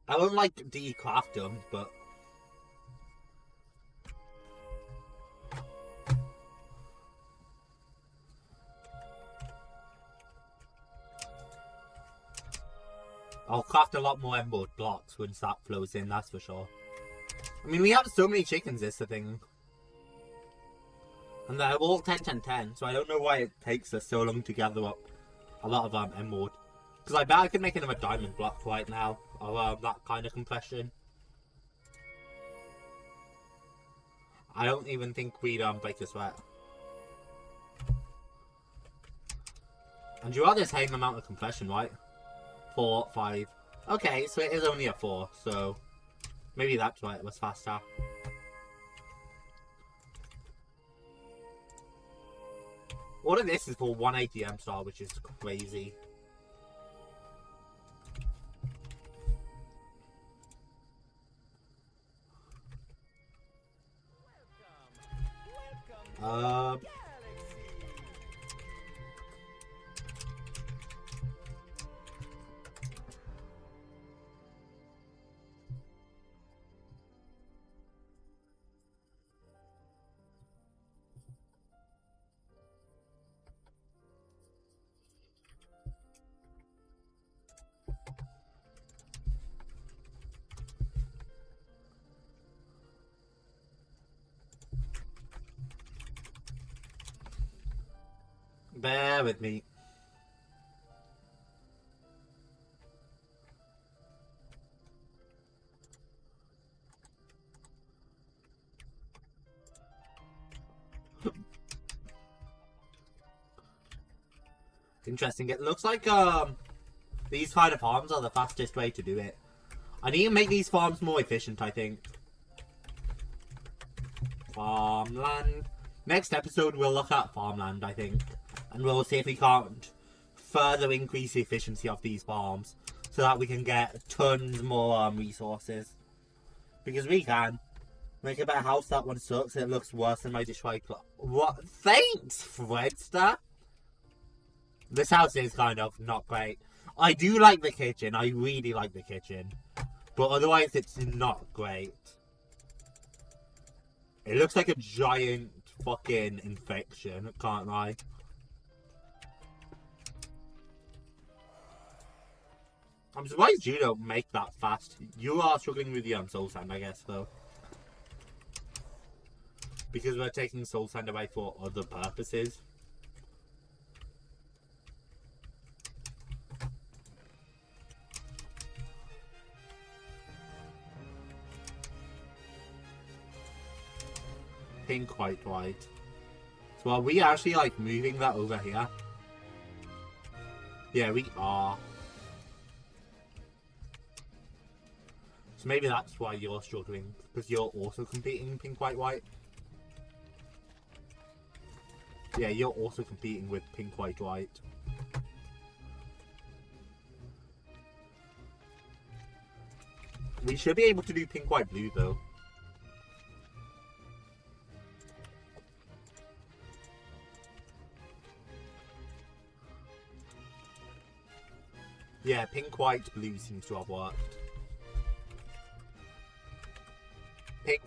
I don't like decraft them, but... I'll craft a lot more emerald blocks once that flows in, that's for sure. I mean, we have so many chickens, is the thing. And they're all 10-10-10, so I don't know why it takes us so long to gather up a lot of emerald. Because I bet I could make another diamond block right now, of that kind of compression. I don't even think we'd break the sweat. And you are the same amount of compression, right? 4, 5. Okay, so it is only a 4, so maybe that's why it was faster. All of this is for 1 ATM star, which is crazy. Bear with me. Interesting. It looks like these kind of farms are the fastest way to do it. I need to make these farms more efficient, I think. Farmland. Next episode we'll look at farmland, I think. And we'll see if we can't further increase the efficiency of these farms so that we can get tons more resources. Because we can. Make a better house. That one sucks. It looks worse than my destroyed clock. What? Thanks, Fredster. This house is kind of not great. I do like the kitchen. I really like the kitchen. But otherwise it's not great. It looks like a giant fucking infection. Can't lie. I'm surprised you don't make that fast. You are struggling with the soul sand, I guess, though. Because we're taking soul sand away for other purposes. Pink, white, white. So are we actually, like, moving that over here? Yeah, we are. So maybe that's why you're struggling, because you're also competing pink, white, white. Yeah, you're also competing with pink, white, white. We should be able to do pink, white, blue though. Yeah, pink, white, blue seems to have worked. Pink.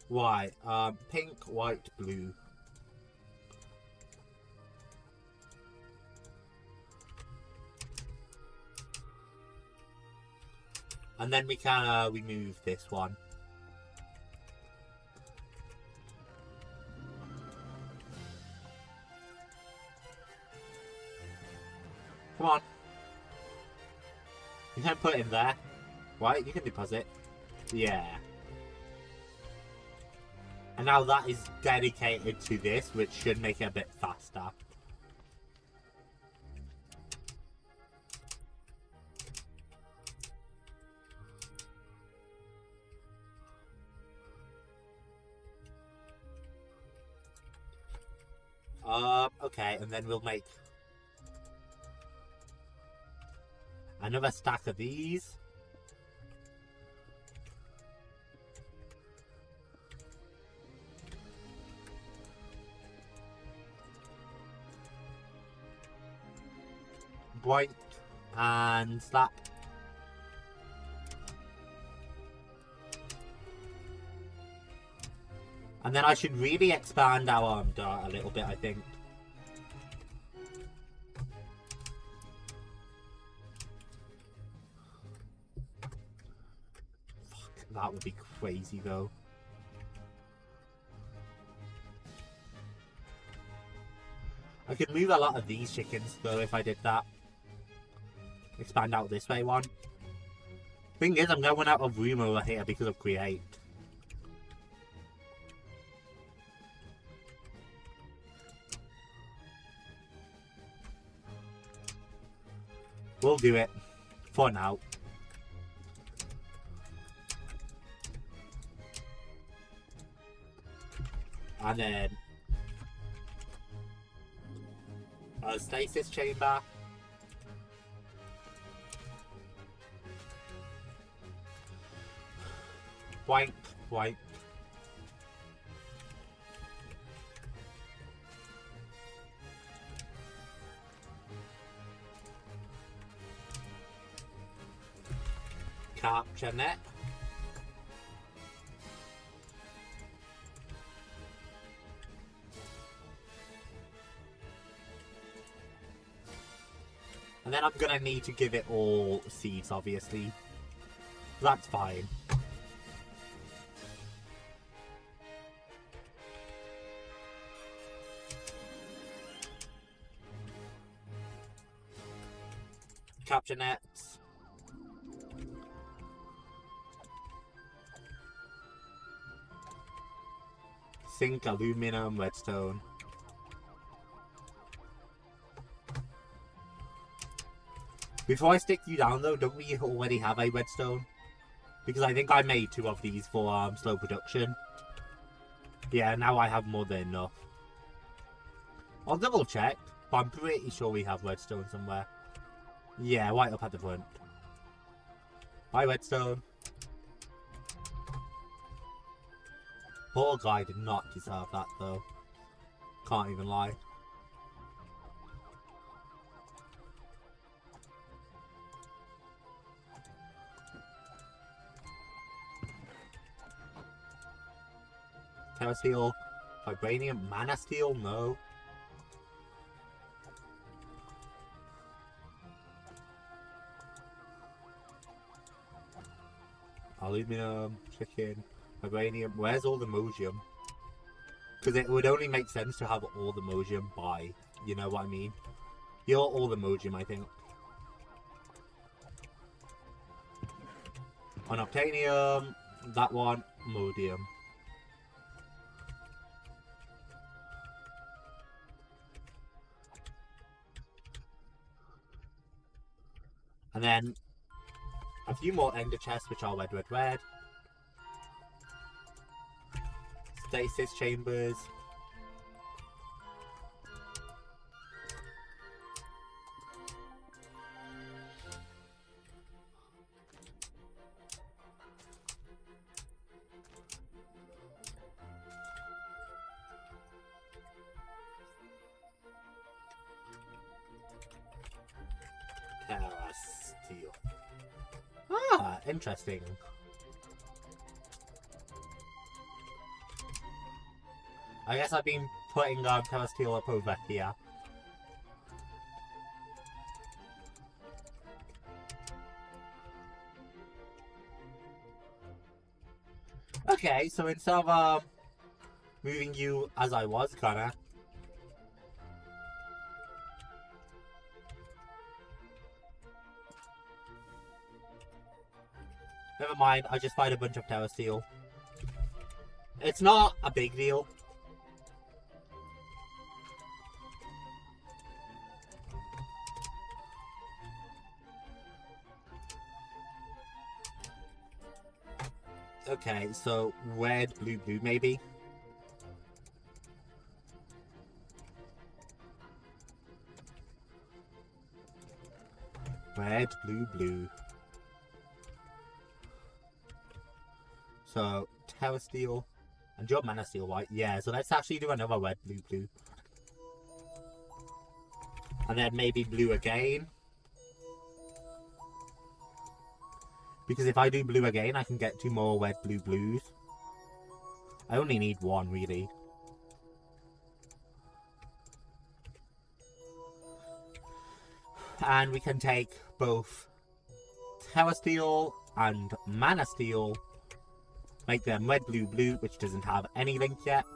White. Pink, white, blue. And then we can remove this one. Come on. You can put it in there. Right, you can deposit. Yeah. And now that is dedicated to this, which should make it a bit faster. Okay, and then we'll make another stack of these. White and slap. And then I should really expand our dart a little bit, I think. Fuck, that would be crazy though. I could move a lot of these chickens though if I did that. Expand out this way one. Thing is, I'm going out of room over here because of create. We'll do it for now. And then a stasis chamber. White, white. Capture net. And then I'm gonna need to give it all seeds, obviously. That's fine. Capture nets. Zinc, aluminum, redstone. Before I stick you down though, don't we already have a redstone? Because I think I made 2 of these for slow production. Yeah, now I have more than enough. I'll double check, but I'm pretty sure we have redstone somewhere. Yeah, right up at the front. Bye, redstone. Poor guy did not deserve that though. Can't even lie. Terra steel, vibranium, mana steel, no. Aluminum, chicken, vibranium. Where's all the modium? Because it would only make sense to have all the modium by, you know what I mean? You're all the modium, I think. Unobtainium, that one, modium. And then a few more ender chests, which are red, red, red. stasis chambers. Steel. Ah, interesting. I guess I've been putting Terra Steel up over here. Okay, so instead of moving you as I was, kinda. Never mind, I just find a bunch of Terra Steel. It's not a big deal. Okay, so red, blue, blue, maybe? Red, blue, blue. So, Terra Steel. And your Mana Steel, right? Yeah, so let's actually do another red, blue, blue. And then maybe blue again. Because if I do blue again, I can get 2 more red, blue, blues. I only need 1, really. And we can take both Terra Steel and Mana Steel. Make them red, blue, blue, which doesn't have any link yet.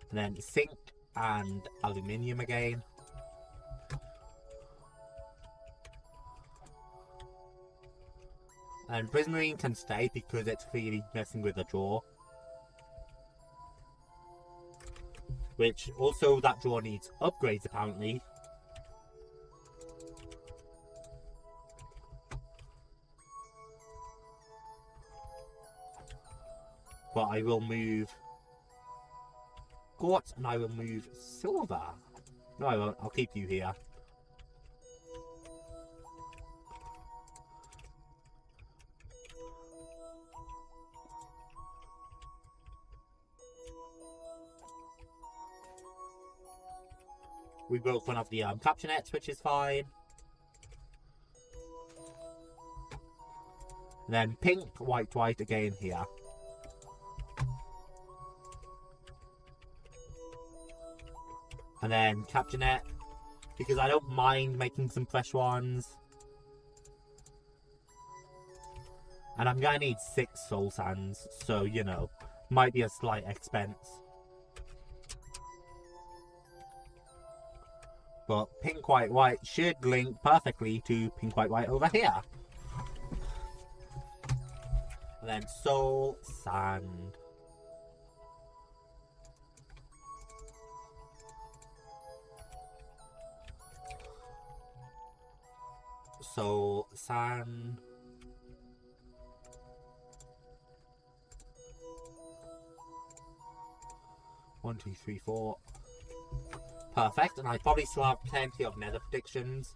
And then zinc and aluminium again. And Prismarine can stay because it's really messing with the draw. Which also that draw needs upgrades apparently. But I will move quartz and I will move silver. No, I won't. I'll keep you here. We broke one of the capture nets, which is fine. And then pink, white, white again here. And then capture net, because I don't mind making some fresh ones. And I'm gonna need 6 soul sands, so you know, might be a slight expense. But pink, white, white should link perfectly to pink, white, white over here. And then soul sand. Soul sand. One, two, three, 4. Perfect, and I probably still have plenty of nether predictions.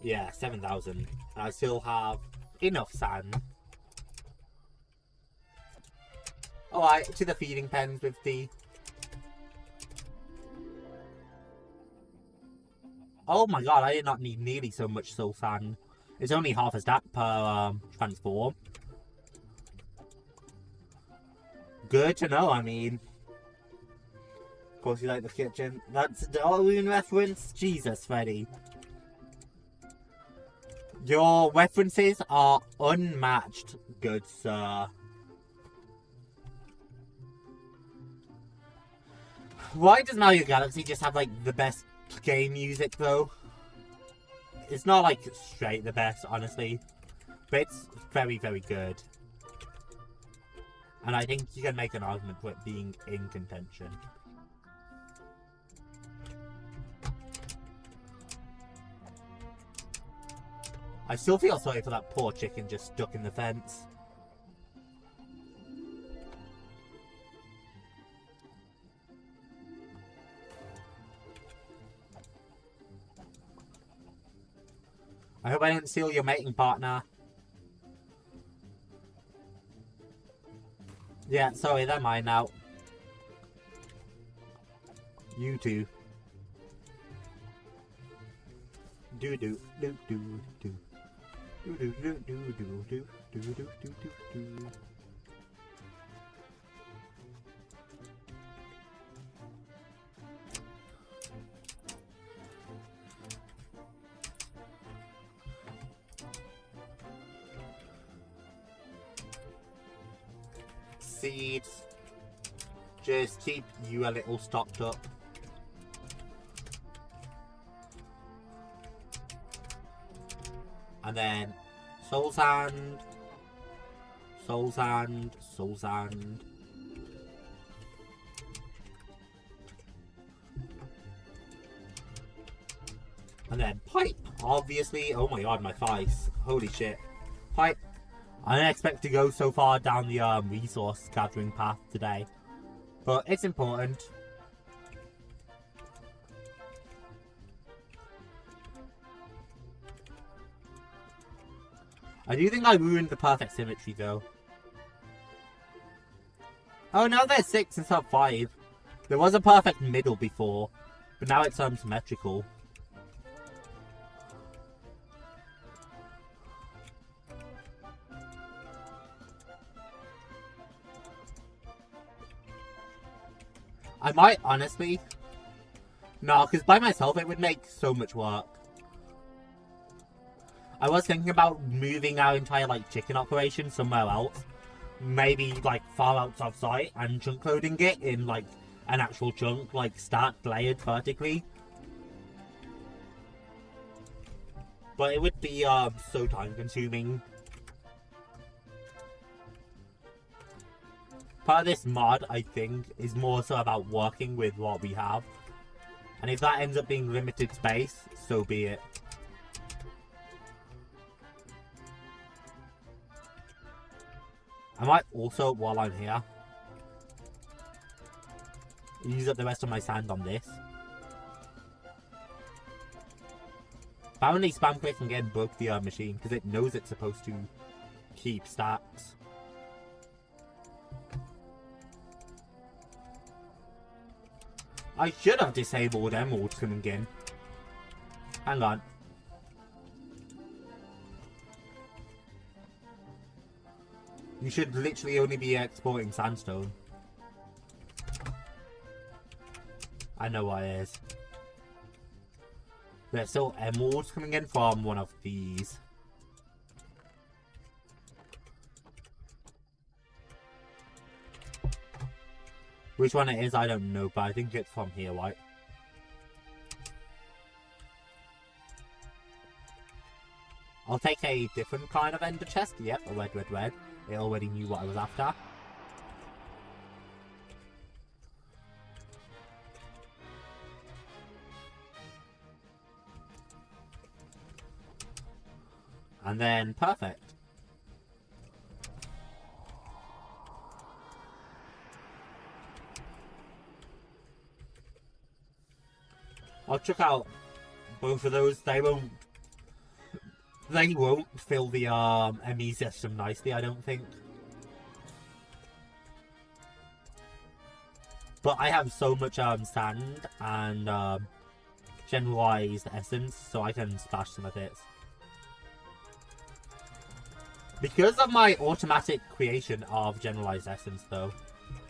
Yeah, 7,000. And I still have enough sand. Alright, to the feeding pens with the... Oh my god, I did not need nearly so much soul sand. It's only half a stack per transform. Good to know, I mean. Of course you like the kitchen. That's a Darwin reference? Jesus, Freddy. Your references are unmatched, good sir. Why does Mario Galaxy just have, like, the best game music, though? It's not, like, straight the best, honestly. But it's very, very good. And I think you can make an argument for it being in contention. I still feel sorry for that poor chicken just stuck in the fence. I hope I didn't steal your mating partner. Yeah, sorry, they're mine now. You too. Do do do do do. Do do do do do do do do do do. Seeds. Just keep you a little stocked up. And then soul sand, soul sand, soul sand. And then pipe, obviously. Oh my god, my thighs. Holy shit. Pipe. I didn't expect to go so far down the resource gathering path today. But it's important. I do think I ruined the perfect symmetry though. Oh, now there's 6 instead of 5. There was a perfect middle before, but now it's symmetrical. I might honestly. No, because by myself it would make so much work. I was thinking about moving our entire like chicken operation somewhere else. Maybe like far out of sight and chunk loading it in like an actual chunk, like stacked, layered vertically. But it would be so time consuming. Part of this mod, I think, is more so about working with what we have. And if that ends up being limited space, so be it. I might also, while I'm here, use up the rest of my sand on this. Apparently spam quick can get broke the machine because it knows it's supposed to keep stacks. I should have disabled emeralds coming in. Hang on. You should literally only be exporting sandstone. I know why it is. There's still emeralds coming in from one of these. Which one it is, I don't know, but I think it's from here, right? I'll take a different kind of ender chest. Yep, a red, red, red. It already knew what I was after. And then, perfect. I'll check out both of those. They won't fill the ME system nicely, I don't think. But I have so much sand and generalized essence, so I can splash some of it. Because of my automatic creation of generalized essence though,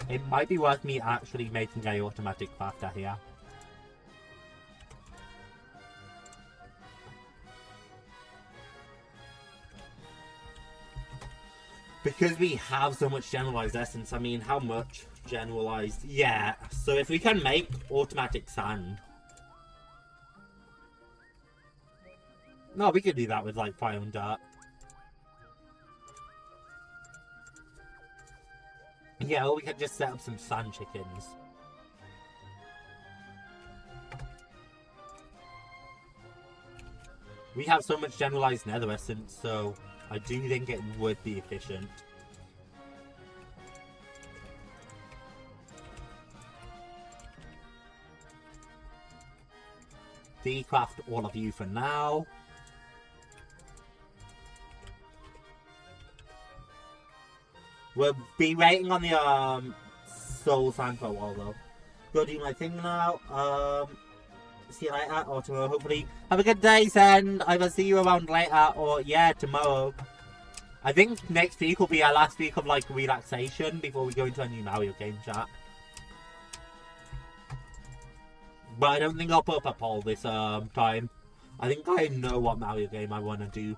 it might be worth me actually making a automatic crafter here. Because we have so much generalized essence, I mean, how much generalized? Yeah, so if we can make automatic sand. No, we could do that with like fire and dirt. Yeah, or we could just set up some sand chickens. We have so much generalized nether essence, so I do think it would be efficient. Decraft all of you for now. We'll be waiting on the soul sand for a while though. Go do my thing now. See you later or tomorrow hopefully. Have a good day, Send. I will see you around later or yeah, tomorrow. I think next week will be our last week of like relaxation before we go into a new Mario game chat. But I don't think I'll put up a poll this time. I think I know what Mario game I want to do.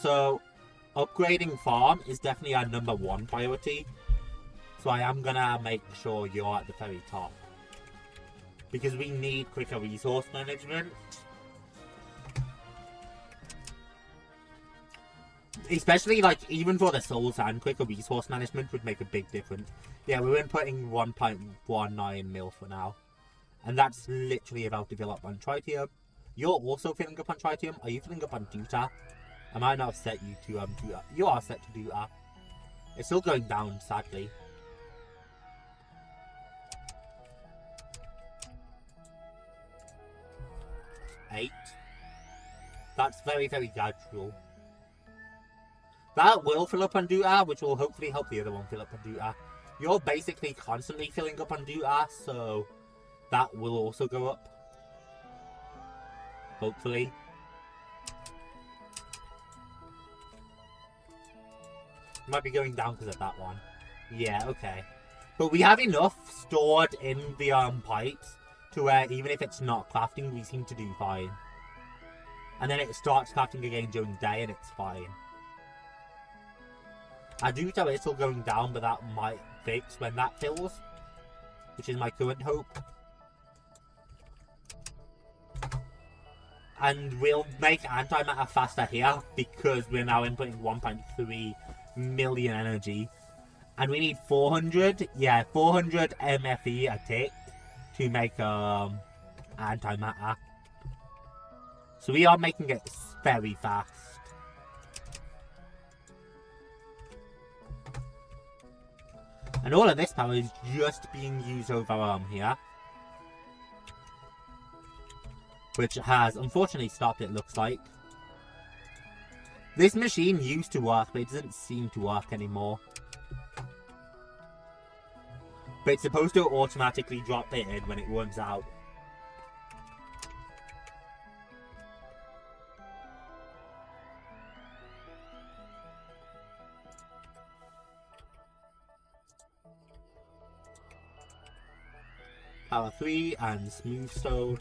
So, upgrading farm is definitely our #1 priority. So I am gonna make sure you're at the very top. Because we need quicker resource management. Especially, like, even for the soul sand, quicker resource management would make a big difference. Yeah, we're inputting 1.19 mil for now. And that's literally about to fill up on tritium. You're also filling up on tritium. Are you filling up on deuter? I might not have set you to deuter. You are set to deuter. It's still going down, sadly. Eight. That's very, very gradual. That will fill up on deuter, which will hopefully help the other one fill up on deuter. You're basically constantly filling up on deuter, so that will also go up. Hopefully. Might be going down because of that one. Yeah, okay. But we have enough stored in the pipes to where even if it's not crafting, we seem to do fine. And then it starts crafting again during the day and it's fine. I do tell it's still going down, but that might fix when that fills. Which is my current hope. And we'll make antimatter faster here because we're now inputting 1.3 million energy. And we need 400, yeah, 400 MFE a tick to make antimatter. So we are making it very fast. And all of this power is just being used over here. Which has unfortunately stopped, it looks like. This machine used to work, but it doesn't seem to work anymore. But it's supposed to automatically drop it in when it runs out. Power 3 and smooth stone.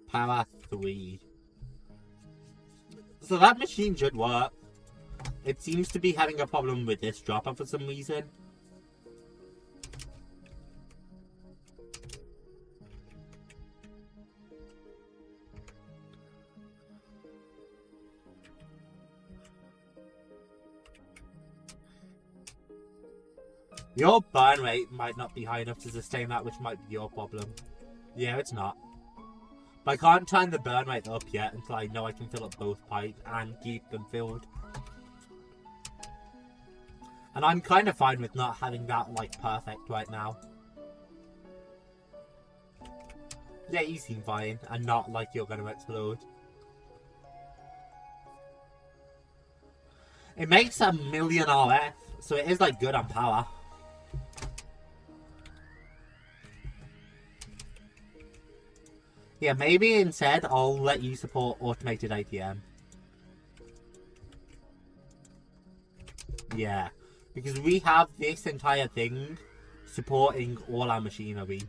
Power 3. So that machine should work. It seems to be having a problem with this dropper for some reason. Your burn rate might not be high enough to sustain that, which might be your problem. Yeah, it's not. But I can't turn the burn rate up yet until I know I can fill up both pipes and keep them filled. And I'm kind of fine with not having that, like, perfect right now. Yeah, you seem fine, and not like you're going to explode. It makes 1,000,000 RF, so it is, like, good on power. Yeah, maybe instead I'll let you support automated ATM. Yeah, because we have this entire thing supporting all our machinery.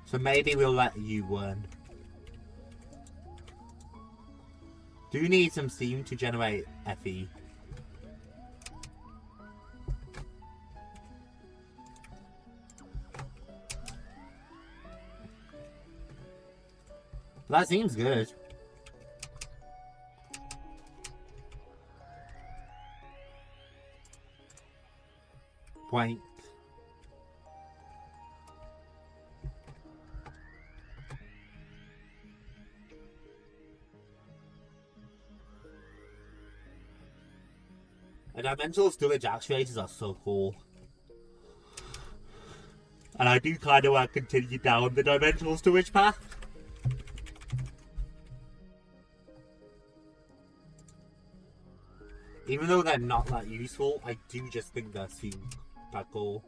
So maybe we'll let you run. Do need some steam to generate FE. That seems good. Point. The Dimensional Storage Actuators are so cool. And I do kind of want to continue down the Dimensional Storage path. Even though they're not that useful, I do just think they're super cool.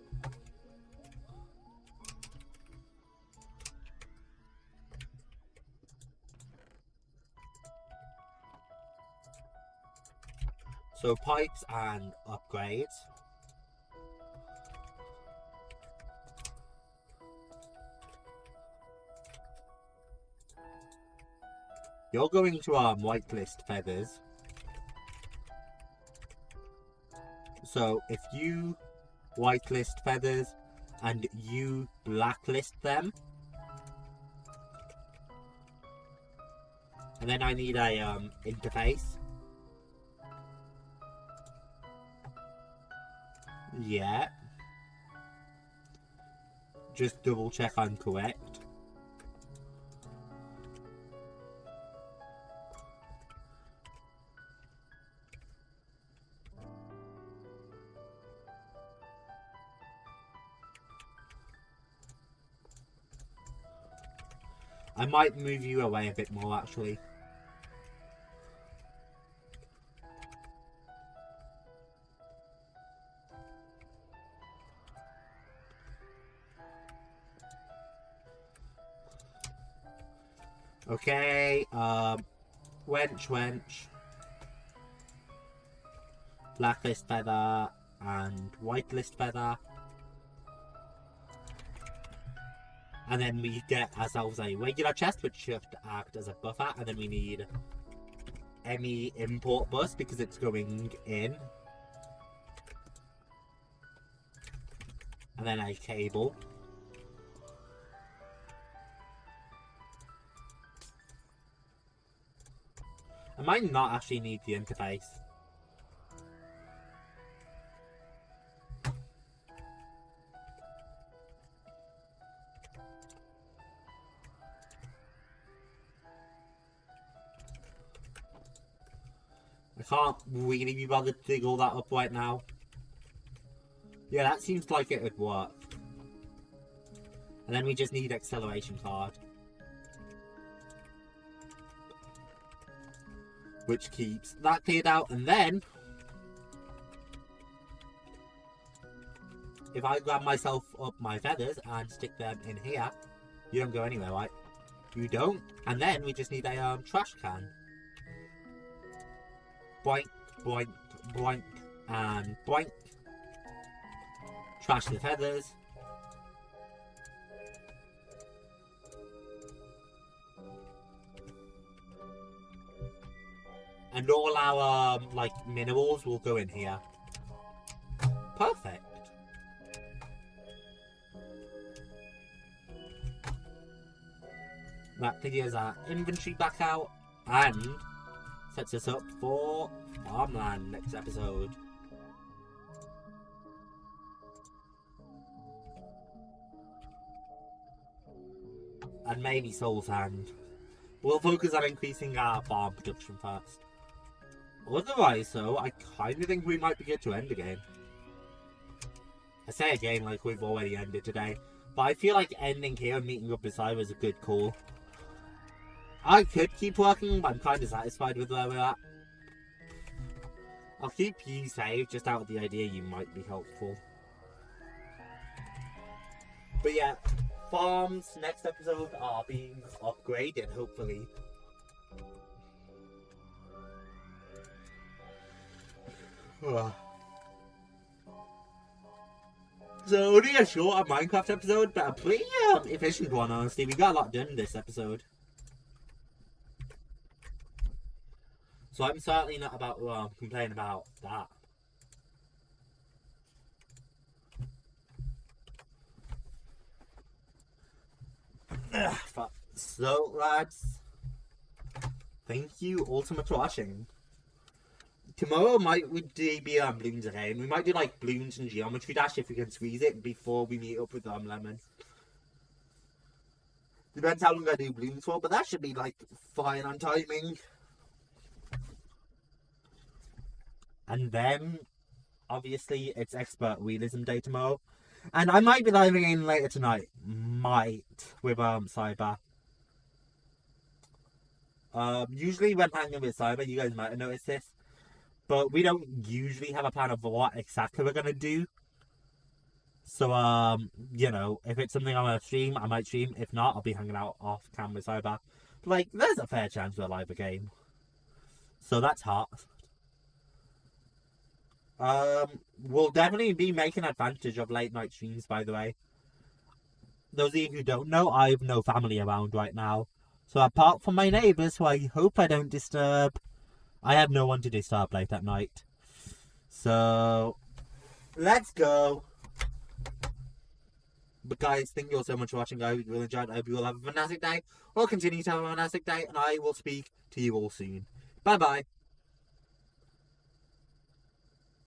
So pipes and upgrades. You're going to whitelist feathers. So if you whitelist feathers and you blacklist them, and then I need a interface. Yeah. Just double check I'm correct. I might move you away a bit more actually. Okay, wench, blacklist feather and whitelist feather, and then we get ourselves a regular chest which should act as a buffer, and then we need any import bus because it's going in, and then a cable. I might not actually need the interface. I can't really be bothered to dig all that up right now. Yeah, that seems like it would work. And then we just need acceleration card. Which keeps that cleared out, and then if I grab myself up my feathers and stick them in here, you don't go anywhere, right? You don't. And then we just need a trash can. Boink, boink, boink, and boink. Trash the feathers. And all our, like, minerals will go in here. Perfect. That clears our inventory back out and sets us up for farmland next episode. And maybe soul sand. We'll focus on increasing our farm production first. Otherwise, though, I kind of think we might be good to end the game. I say again like we've already ended today, but I feel like ending here and meeting up with Cyber is a good call. I could keep working, but I'm kind of satisfied with where we're at. I'll keep you safe, just out of the idea you might be helpful. But yeah, farms next episode are being upgraded, hopefully. So only a short Minecraft episode, but a pretty efficient one, honestly. We got a lot done this episode. So I'm certainly not about complaining about that. But so lads, thank you all so much for watching. Tomorrow might be balloons again. We might do like balloons and geometry dash if we can squeeze it before we meet up with Lemon. Depends how long I do balloons for, but that should be like fine on timing. And then, obviously, it's expert realism day tomorrow. And I might be diving in later tonight. Might. With Cyber. Usually when hanging with Cyber, you guys might have noticed this. But we don't usually have a plan of what exactly we're going to do. So, you know, if it's something I'm going to stream, I might stream. If not, I'll be hanging out off camera with Cyber. But, like, there's a fair chance we'll live a game. So that's hot. We'll definitely be making advantage of late night streams, by the way. Those of you who don't know, I have no family around right now. So apart from my neighbours, who I hope I don't disturb, I have no one to disturb late at night. So, let's go. But guys, thank you all so much for watching. I really enjoyed it. I hope you all have a fantastic day. Or continue to have a fantastic day. And I will speak to you all soon. Bye bye.